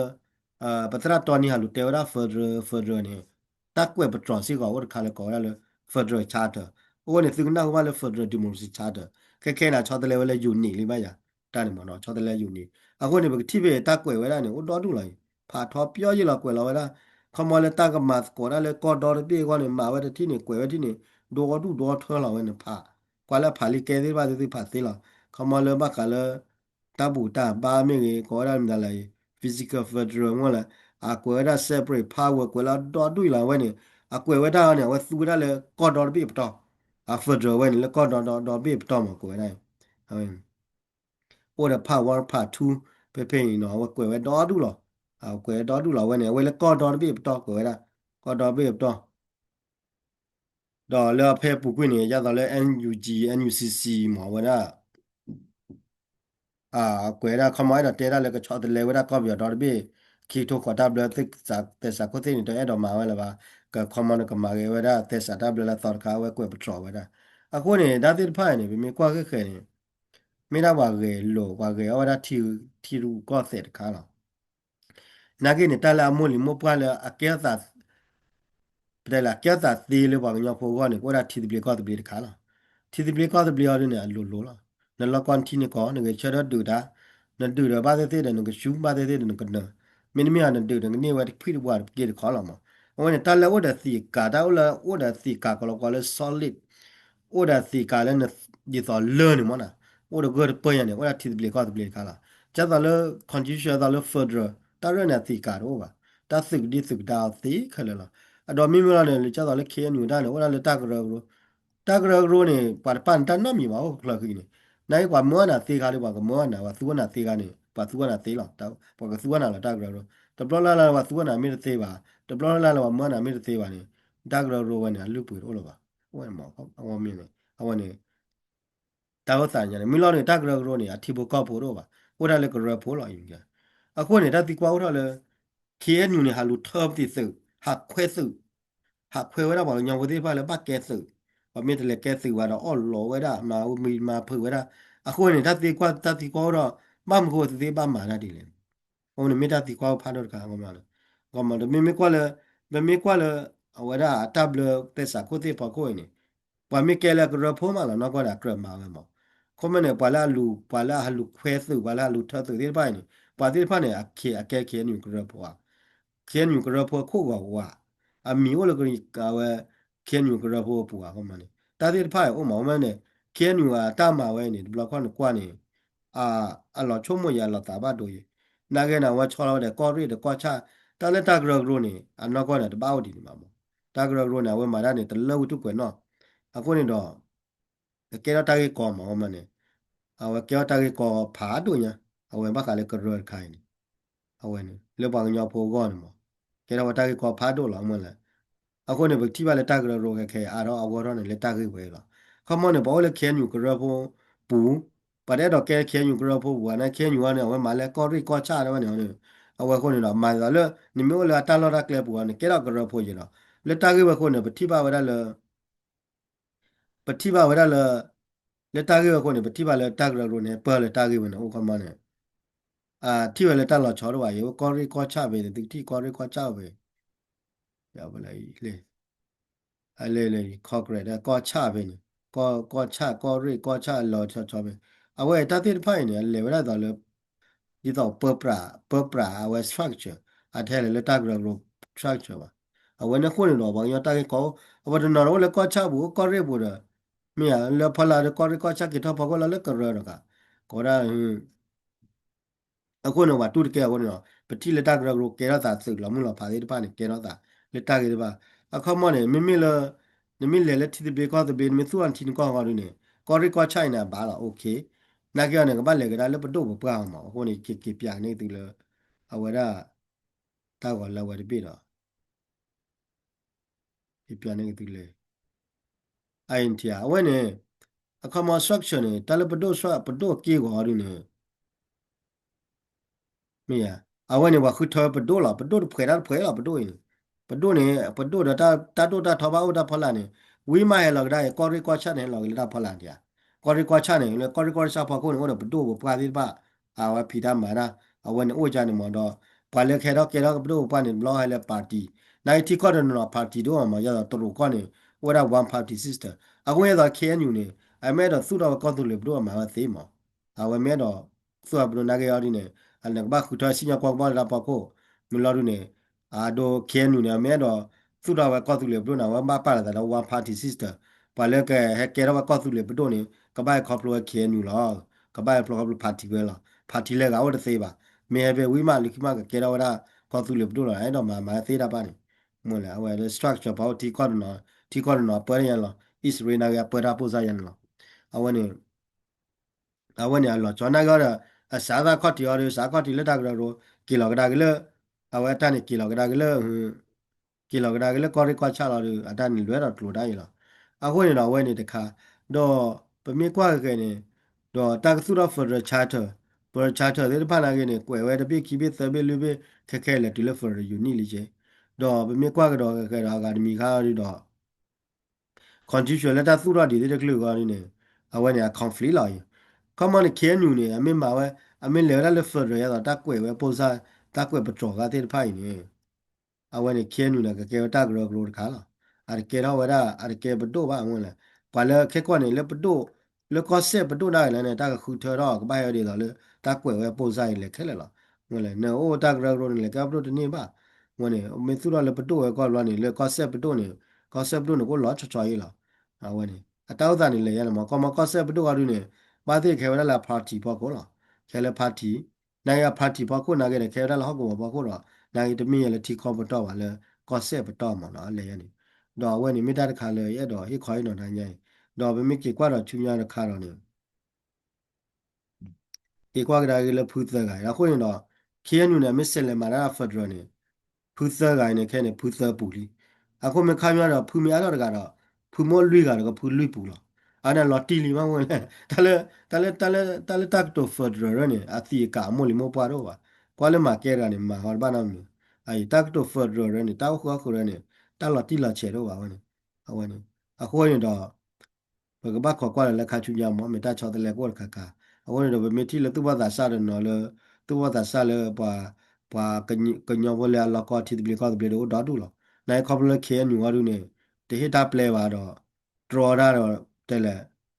pa tra to ni ha lu te wa fodro ni ta kwe pa tron si ga wa kha le ko la le fodro charter 我呢，这个那我了说这地方是差的，看那差的来我来有你哩吧呀，当然嘛喏，差的来有你，啊我呢不特别打鬼回来呢，我打住了，怕他表演了鬼了回来，他妈的打个马过来了，搞到了别个呢马回来天呢鬼回天呢，多脱了回来怕，过来怕你改的吧就是怕死了，他妈的把看了打不打把那个过来那来 physical federal 我了，啊过来 separate power 过来打对了回来，啊鬼回来呢我输了了搞到了别不到。啊，或者问你搞到别不到嘛，过来，我的 part one part two pe你喏，我过来到度了，啊，过来到度了，问你为了搞到别不到过来，搞到别不到，到了配不归你，加到了 NUG NUCC 嘛，我那啊，过来看买的对了，那个抄的来，我那搞不了到别，去托ขอดับเลยแต่สักคนที่นี่ตัวเอ็ดออกมาไว้แล้วว่าก็คอมมอนก็มาเกไว้ได้แต่สักดับเลยละตอนเขาไว้กวยปะจอไว้ได้อ่ะคนนี้ด้านที่พ่ายนี่เป็นมีกว่าก็เคยนี่ ไม่ได้ว่าเกโลว่าเกเอาว่าที่รู้ก็เสร็จค่ะหรอนักเรียนแต่ละมุ่งมั่นพวกเราอาเกียรติ pde la kya ta ti le ba nya pho ga ne ko da thi de ko de kha la thi de ko de ne lo la na la kon thi ne ko ne ge cha da du da na du da ba de de ne ge shu ba de ne ko na min mi an du de ne wa phi de wa ge de kha la ma o ne ta la o da si ka da o la o da si ka ko le solid o da si ka le ne ji so learn mo na o da go de po ya ne o da thi de ko de kha la cha da le condition da le further ta re na si ka ro ba ta su di su da si kha la အတော်မိမလာတယ်ကြာတော့လေခေနူဒါလေဝလာလေတကရရိုနေပါပန်တန်နမီပါဟုတ်ခလခိနေနိုင်ကွာမောနာသေးကားလေးပါကမောနာဝသူဝနာသေးကားနေပါသူဝနာသေးလောက်တော့ပါကသူဝနာလာတကရရိုတပလလာလာဝသူဝနာမင်းသေးပါတပလလာလာဝမောနာမင်းသေးပါနေတကရရိုဝနေလူပွေလို့လို့ပါဝဲမောအဝမင်းနေအဝနေတာဝတညာနေမီလောနေတကရရိုနေအထီဘကောက်ဖို့တော့ပါဝရလေကရဖိုးလောက်ယူကြအခုနေတာဒီကွာဟုတ်တယ်ခေနူနေဟာလူထောပ်တိစုဟာခွဲစု หากเพลไว้ได้บอกยังวันที่พ่อแล้วบ้าแกสึว่ามีแต่แกสึว่าเราอ้อหล่อไว้ได้มามีมาเผื่อไว้ได้อะคนเนี่ยถ้าตีกว่าเราบ้านมันควรตีบ้านหมาได้ดีเลยผมเนี่ยไม่ได้ตีกว่าพาดกันก็มาเลยก็มาเลยไม่กว่าเลยไม่กว่าเลยเอาไว้ได้ตับเลยแต่สักคนที่พอคนเนี่ยว่าไม่แก่แล้วก็เราพูดมาแล้วนอกก็ได้เกิดมาเลยมั้งเขาไม่เนี่ยปลาลูปลาลูเควสึปลาลูเธอตัวที่ไปเนี่ยปลาที่ไปเนี่ยแกอยู่ก็เราพูดเขียนอยู่ก็เราพูดคู่กับว่า a mi wala ko ka we ken yu gra bo pu a ko mane ta de pha o ma ma ne ken yu a ta ma we ni blo ko ne kwa ni a lo chu mo ya lo ta ba do ye na ge na wa cho lo de ko ri de ko cha ta le ta gra gro ni a no ko ne de ba o di ni ma mo ta gra gro na we ma da ne de lo tu ko no a ko ni do ke ra ta ge ko ma ma ne a we ke ta ge ko pha do nya a we ba ka le gra khai ni a we ne le ba nya pho go ni mo ke ra wa ta ge ko pha do la mo le အခုနေဘတိပါလက်တကရရောခဲအာတော့အဝရောနေလက်တကိဝဲလာခမနေဘောလေခဲညူကရဖို့ပူပတဲ့တော့ကဲခဲညူကရဖို့ဝါနေခဲညူကနေဝဲမလဲကောရီကောချတယ်ဝဲနေအဝဲခုနေတော့မိုင်လာလေနိမျိုးလာတလောရကလေပူကနေကဲတော့ကရဖို့ရတော့လက်တကိဝဲခုနေဘတိပါဝဲလာပတိပါဝဲလာလက်တကိဝဲခုနေပတိပါလက်တကရရောနေပေါ်လက်တကိဝဲနေဟုတ်ခမနေတိဝဲလက်တလောချောတော့ဝါရောကောရီကောချပဲတိတိကောရီကောချပဲရပါလေလေ လေခေါ်ကြတယ်ကောချပဲနေကောချကောရိကောချလောချပဲအဝဲတတိဖိုင်နေလေဝရတော့လေဒီတော့ပပရာအဝဲ structure အထဲလေတကရလို့ structure ပါအဝဲနခုနေတော့ဘာရတကေကောအဝဲနော်လေကောချဘူးကောရိဘူး mi ya le phala de ko cha ki tho pho ko la le ka ro ka ko da အခုနော်ပါတူတကယ်ကောနော်ပတိလက်တကရကကေရတာสึกလမှုလဖာသေးတပါနေကေရတာလက်တကေတပါအခမနေမိမိလနမိလေလက်တိဘေကောတဘေမသူအန်တင်ကောကောရနေကောရီကောချိုင်နာဘာလာโอเคနာကေနေကဘာလေကဒါလပတုပပအောင်မဟိုနေကေပြနေတူလအဝရတာကောလဝရပြီတော့ပြပြနေတူလေအိုင်တီယာအဝဲနေအခမ structure နေတလပတုဆွပတုကေကောရနေ没呀，啊，我呢话会掏不多了，不多的赔了不多呢，不多呢，不多的他多他淘宝他跑了呢，为嘛还老个da，高的高价呢老个他跑了的，高的高价呢，那高的高的啥跑过呢，我都不多，我不干的吧，啊，我皮他买了，啊，我呢我家呢嘛的，把那开到给到不多，把呢老还来 party，那一天搞的那 party 多嘛，要到多少个呢，我那 one party sister，啊，我也到开牛呢，啊，买到苏到高头了不多嘛，我谁嘛，啊，我买到苏不多那个样的呢。alak ba khuta sinya kwa ba la pa ko mularu ne a do kenu ne me do su da wa ko tu le bro na wa ba pa la da wa party sister pa le ke he ke ra wa ko tu le bro ne ka ba ko plo kenu la ka ba plo party we la party le ga wa de se ba me be wi ma li ki ma ke ra wa da ko tu le bro la ai do ma se da ba ne mo la wa the structure ba ti ko no pa yan la is re na ya pa da po sa yan la a wa ne a wa ne a lo cho na ga da အစားသာခော့တီရောစားခော့တီလက်တာကရောကီလိုဂရာကလအဝဲတန်ကီလိုဂရာကလကီလိုဂရာကလကောရီကွာချလာရအတန်လွဲတော့ထလိုတိုင်းလားအခုနေတော့ဝဲနေတခါတော့ပမေကွာကနေတော့တက်စုတော့ for charter for charter တဲ့ဖာလာကနေကွယ်ဝဲတပိခိပိသဘေလူပိခက်ခဲလေဒီလ for uni လိကျတော့ပမေကွာကတော့ကဲတော့အကာဒမီခါရတော့ condition လက်တာစုတော့ဒီတဲ့ကလူကနေအဝဲနေ conflict လာရင် common ခဲညူနေအမေမှာဝဲအမေလေရလက် for ရတော့တက်ကွယ်ဝဲပုံစားတက်ကွယ်ပကြောကတဲ့ဖိုင်နေ awane kienu na ke ta gro gro khala ar ke ra wara ar ke bdo ba mon la kwa le ke ko ne le bdo le ko se bdo na le ne ta khu tho ro ba yo de le ta kwe we po sai le ke le la mon le ne o ta gro gro ne le ka bdo de ne ba mon ne me su ro le bdo we ko lo ne le ko se bdo ne ko se bdo ne ko lo cho cho yi la awane ata da ne le ya le mo ko se bdo ga ru ne ba de ke wala la party po ko la ke le party na ya party po ko na ke ne ke ra la ho ko po ko ro နိုင်တမင်းရလက်တီခေါ်ပတော့ပါလဲကော့ဆက်ပတော့မှာနော်လဲရနေတော့ဝဲနေမိတာတခါလဲရတော့ဟိခွိုင်းတော့နိုင်ញိုင်တော့ဘမိကေကွာတော့ချူညာတခါတော့နေကေကွာကဒါကလဖူးသကရခုရင်တော့ခေနူနဲ့မစ်ဆယ်လမာရာဖဒရနေဖူးသကနဲ့ခဲနေဖူးသပူလီအခုမခမ်းရတော့ဖူမြားတော့တကတော့ဖူမောလွိကတော့ဖူလွိပူလို့အဲ့ဒါလော်တီလီမဝင်လဲတလဲတက်တော့ဖဒရနေအတီကာမိုလီမောပွားတော့ပါကွာလဲမှာကဲရနေမှာဟောဘာနာမီai tak to further ne ta ko ne ta la ti la che do ba ne a wa ne a ko ne do ba ba ko kwa la kha chu nya mo me ta chaw de le ko kha kha a wa ne do me ti le tu ba da sa de no le tu ba da sa le pa ka nyo bo le la ko ti de ko de do da du lo nai ko le khe nu wa du ne te hit ta play ba do draw da do te le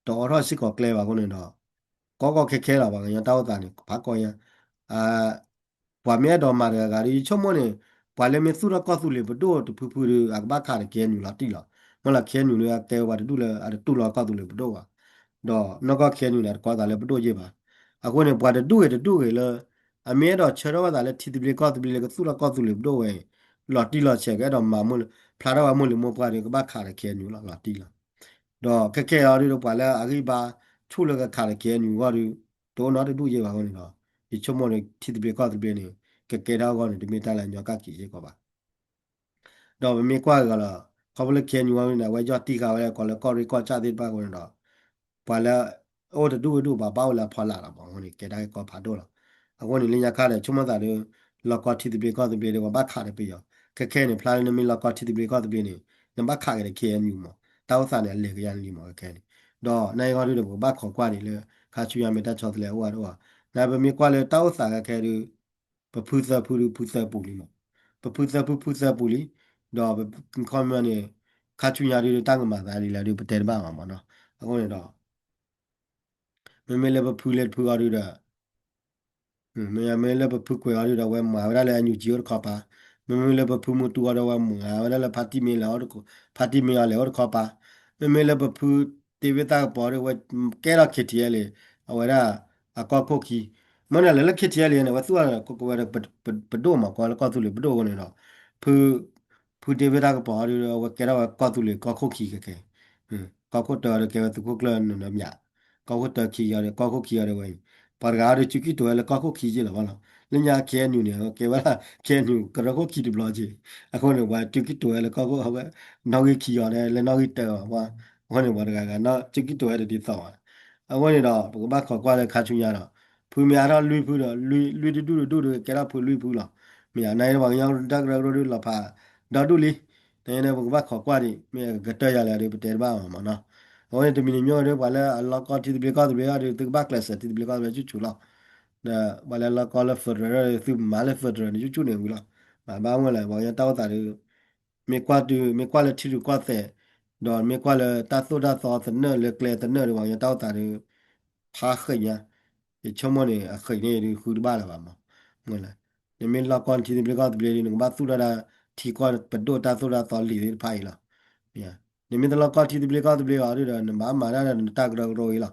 do ro si ko play ba ko ne do ko khe khe la ba ya ta ta ne ba ko ya a ပွားမြဲတော်မှာကရီချုံမနေပွာလည်းမစုရကောစုလေဘတို့တဖူဖူရအကဘာခါရကဲနူလာတိလာမလာခဲနူလေတဲဝါတူလေအတူလာကောတူလေဘတို့ဝါတော့နောကခဲနူလေကောတာလေဘတို့ကြီးပါအခုနေပွာတူရတူရလေအမဲတော့ချရောတာလေတီတီလေကောတူလေကစုရကောတူလေဘတို့ဝဲလာတိလာချက်ကတော့မာမဖလာတော့မလို့မပွားတယ်ကဘာခါရကဲနူလာတိလာတော့ခက်ခဲရတော့ပွာလည်းအခိပါထုလကခါရကဲနူဝါရီတော့တော့တူကြီးပါခေါနေတော့ဒီချုံမနေတီတီလေကောတူလေနေကဲတော့ကောနေဒီမီတာလာညောကကြီးကြီးကောပါတော့မမေကွာကလာခေါပလခဲညူဝနေဝဲကြောတီကဝဲကောလကောရီကောချတိပါကောတော့ပါလာအိုတူတူပါပါလာဖလာတာပေါ့ဟိုနေကဲတိုင်းကောဖာတော့လာအခုနေလင်းရခါတဲ့ချုံမသားတွေလော်ကောတီတီပေကောတီပေတွေဘာခါတယ်ပြရောခက်ခဲနေဖလာနေမီလော်ကောတီတီပေကောတီပေနေနံပါတ်ခါကြတဲ့ခဲညူမတောက်စားနေလေကရန်လီမောခဲနေတော့နိုင်ကောတွေဘာခေါ်ကွာနေလေခါချူရမေတ္တချောတယ်ဟိုတော့နာဘမီကွာလေတောက်စားခဲတွေပဖူးစားဖူးဖူးစားပူလီမပဖူးစားဖူးစားပူလီတော့ကွန်မန်နေခါချူညာတွေတန်းကမှာဒါတွေလည်းဒီပတဲပါမှာနော်အခုနေတော့မမေလည်းပဖူးလည်းဖူးရတော့me le pu ko ari da we ma ra le anyu ji or kha pa me le pu mu tu ara wa mu ra le phati me la or ko phati me le or kha pa me le pu တေဝတာပေါ်ရဝကဲရခတီရလေအဝရအကောခုတ်ခီမနလည်းခတီရလေနဝသူရကိုကိုရပဒိုမှာကောလကောသူလေပဒိုကနေတော့ဖူဖူတေဝတာကပေါ်ရဝကဲရကောသူလေကောခုတ်ခီကဲကောခုတ်တော်ကဲသူခုကလနမြကောခုတ်တော်ခီရတယ်ကောခုတ်ခီရတယ်ဝဲပါရဂါရချူကီတော်လေကောခုတ်ခီကြီးလားဗလားလညာကဲနူနေကဲဝလာကဲနူကရခုတ်ခီဒီဘလောကြီးအခုနေဝါတူကီတော်လေကောခုတ်ဟောနောက်ကြီးခီရတယ်လေနောက်ကြီးတော်ဝါวันนี้บอกกันกันเนาะจิกิตัวเด็ดต่ออ่ะวันนี้เนาะผมก็ขอกว่าเลยคาชุนยาเนาะพูมีอะไรลุยพูดเนาะลุยดูแกรับพูลุยพูดเนาะมีอะไรบางอย่างดักเราดูหลับพาดาวดูลิแต่เนี่ยผมก็ขอกว่าดิมีกระเตยอะไรไปเตะบ้างมาเนาะวันนี้จะมีนิยมเรื่องว่าแล้วเราก็ที่เบลก็ที่เบลก็ที่บ้านคลาสที่เบลก็ไปจุดๆแล้วนะว่าแล้วเราก็เลยฝึกเรื่องที่มาเลยฝึกเรื่องจุดๆเนี่ยกูละมาบ้างเมื่อไหร่บางอย่างเต้าตาดูมีกว่าเลยที่ดูกว่าแต่ ดอนไม่กว่าเลยตาสุดาซอสเนอร์เลยเกลเตเนอร์ระหว่างยาเต้าตาดูพาขึ้นเนี่ยไอ้ชั่วโมงนี่ขึ้นเนี่ยดูคือบ้านละบ้างมั้งเมื่อไรเนี่ยมีละครที่เปก็เปลี่ยนหนึ่งบ้านสุดาที่ก่อนเป็นโดตาสุดาซอลีได้ไพ่ละเนี่ยเนี่ยมีละครที่เปก็เปลี่ยนอะไรเนี่ยมาได้เนี่ยตากระโรยละ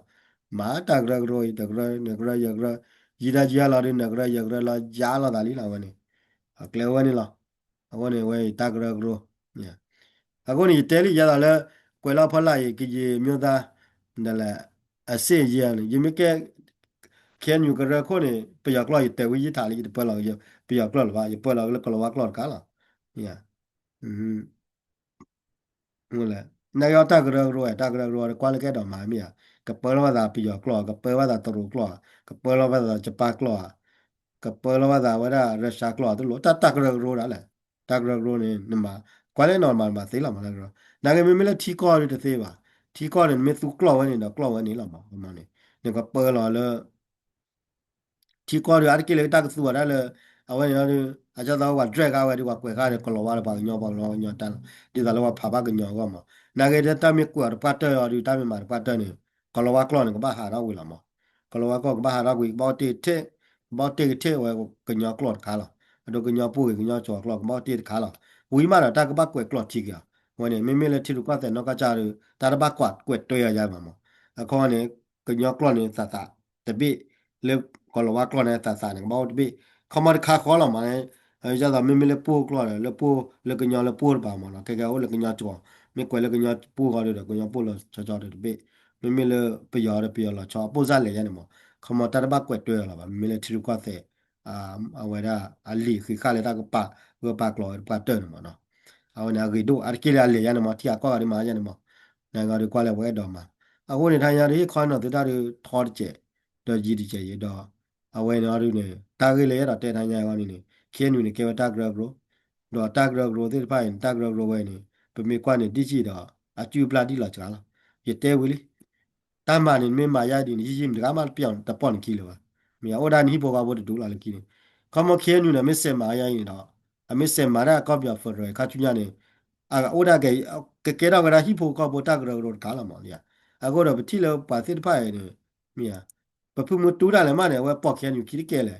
มาตากระโรยตากระเนี่ยกระยากระยีราจียาลาเนี่ยกระยากระละยาละดาลีละวันนี้เกลวันนี้ละวันนี้เว้ยตากระโรเนี่ย အခုနေတဲလီရတာလဲကွယ်လာဖလာရေကကြီးမြို့သားဒါလဲအစေရရယမကဲခဲညူကရခုနေပယကလောတဲဝီထားလီပလောရပယကလောပါပလောကလောကလောကလာညာอืมဟုတ်လဲနာယောတကရရောတကရရောကွာလကဲတော့မာမီယာကပလောဝဒါပယကလောကပဝဒါတရူကလောကပလောဝဒါချပါကလောကပလောဝဒါဝရရရှာကလောတလို့တကရရောလားတကရရောနေနမကွာလဲ normal မှာသိလာမလားရောနာဂေမမလဲထီကောရတဲ့သေးပါထီကောတယ်မေသူကလောဝနေတော့ကလောဝနေလာမှာမနေနေကပလောလဲထီကောရအကလေတကစုရလဲအဝဲရအကြတော့ဝ drag ကဝဲဒီဝကွယ်ကားတယ်ကလောဝါပါညောပါလောညောတန်ဒီကလောဝဖာပါကညောကမှာနာဂေတတမကွာပတ်တယ်ရဒီတမမှာပတ်တယ်နေကလောဝကလောနေကဘာဟာတော့ဝေလာမှာကလောဝကဘာဟာတော့ဝေဘောတေတဲ့ဘောတေတဲ့ဝဲကညောကလောခါလာအဒကညောပူကညောချောကလောဘောတေခါလာဝီမာတာတကဘကွယ်ကလောတီကวันนี้ไม่เลยที่รู้ก็แต่นอกจากจะตาบ้ากวาดกวดตัวใหญ่ๆมามั้งข้อนี้ก็ยกกล้อนนี่ตาแต่บีเล็บก็รู้ว่ากล้อนนี่ตาเนี่ยบอกบีเขามาค้าขอเรามาเนี่ยจะทำไม่เลยปูกล้อนเลยปูเลยก็ยอเลยปูป่ามาแล้วแกเอาเลยก็ยอจ่อไม่กวดเลยก็ยอปูเขาเลยก็ยอปูเลยจ่อเลยบีไม่เลยไปยอละจ่อปูซาเลยยันมั้งเขามาตาบ้ากวดตัวเราแบบไม่เลยที่รู้ก็แต่เอาไว้ได้อันลีคือข้าเลยได้ก็ปากกล้อนปากเตือนมาเนาะ เอาเนี่ยคือดูอาร์คิเลเลยยันมาที่อากาศมายันมาเนี่ยก็ดูกว่าเลยเว้ยดอมาเอาคนในทางยาที่คอนเอาตัวได้ทอดเจดอจีดีเจยดอเอาไว้เนี่ยดูเนี่ยตากิเลยเราเตะทางยาวันนี้เนี่ยเขียนอยู่เนี่ยเกี่ยวกับตากระโกรดอตากระโกรที่ไปตากระโกรไว้เนี่ยเป็นมีกว่าเนี่ยดิจิดออาจูปลาดีละจ้าละเยเตวิลิตามมาเนี่ยไม่มายาดีนี่ยิ่งๆก็มาเปลี่ยนตะปอนกิโลวะมีเอาด้านนี้พวกเขาบอกดูละเลยกินเขามาเขียนอยู่เนี่ยไม่เสมายาอย่างนี้ดอအမစ်စင်မာရာကော့ပြဖော်ရခါချူညာနေအာအိုဒါကေတော့ကရာဟီဖိုကောဘောတာကရောကာလာမော်လျာအခုတော့ပတိလောပါစစ်ဖိုင်နေမိယာပဖုမတူတာလည်းမနဲ့ဝဲပေါက်ခဲယူခီကဲလေ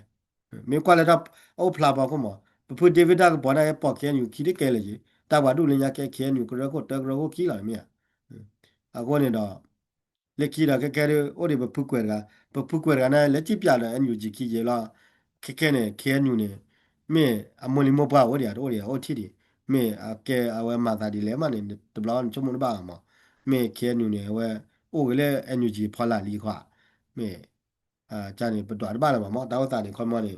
မေကွာလည်းတော့အိုဖလာပါကမောပဖုဒေဗစ်တာကဘောနာပေါက်ခဲယူခီကဲလေကြီးတာဝါဒုလညာကဲခဲယူကရကိုတကရကိုခီလာမိယာအခုနေတော့လက်ခီတာကဲအိုဒီပဖုကွယ်ကနဲ့လက်ကြည့်ပြတယ်အန်ယူဂျီခီရေလာခဲနဲ့ခဲယူနေမေအမလီမပါဝရရအိုတီဒီမေအကဲအဝဲမာတာဒီလဲမနေတဘလောင်းချုံမဘာမမေခဲနူနေဝဲအိုကလေးအန်ယူဂျီဖော်လာလီခွာမေဂျာနေပတော်ဘာလာမတောက်တာနေခွန်မနေ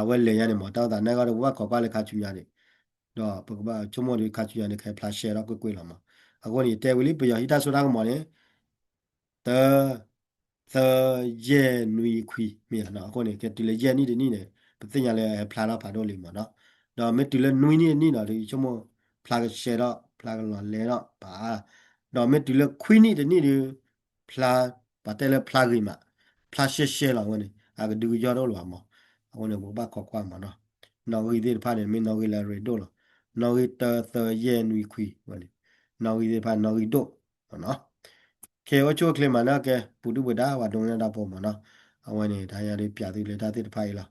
ဝဲလေရနေမတောက်တာနေကတော့ဝါခေါ်ပါလေခါချူရတယ်တော့ပကဘာချုံမဒီခါချူရနေခဲဖလာရှယ်တော့ကွယ်လာမအခုနေတဲဝလီပယဟိတာဆိုတာကမော်နေတသရဲနွီခွီမြေနော်အခုနေကတူလေရဲနီနေပသိညာလဲဖလာတော့ဖာတော့လေမနော်တော့မတူလဲနွီနီနော်ဒီချုံမဖလာရှယ်တော့ဖလာကလောလဲတော့ပါတော့မတူလဲခွီနီဒီဖလာပါတဲလဲဖလာဂီမှာဖလာရှယ်လောဝင်အကဒူကြောတော့လောမအခုနေဘောဘခေါ်ကွာမနော်နော်ဝီဒီဖာနေမင်းနော်ဝီလာရီတော့နော်ဝီတသရဲနွီခွီဝလေနော်ဝီဒီဖာနော်ဝီတော့နော်เคโอโชคเลมานะแกปุตุบดาว่าดงนะดาปอมานะအဝဲနေတာရလေးပြသေးလေဒါတိတဖိုင်လား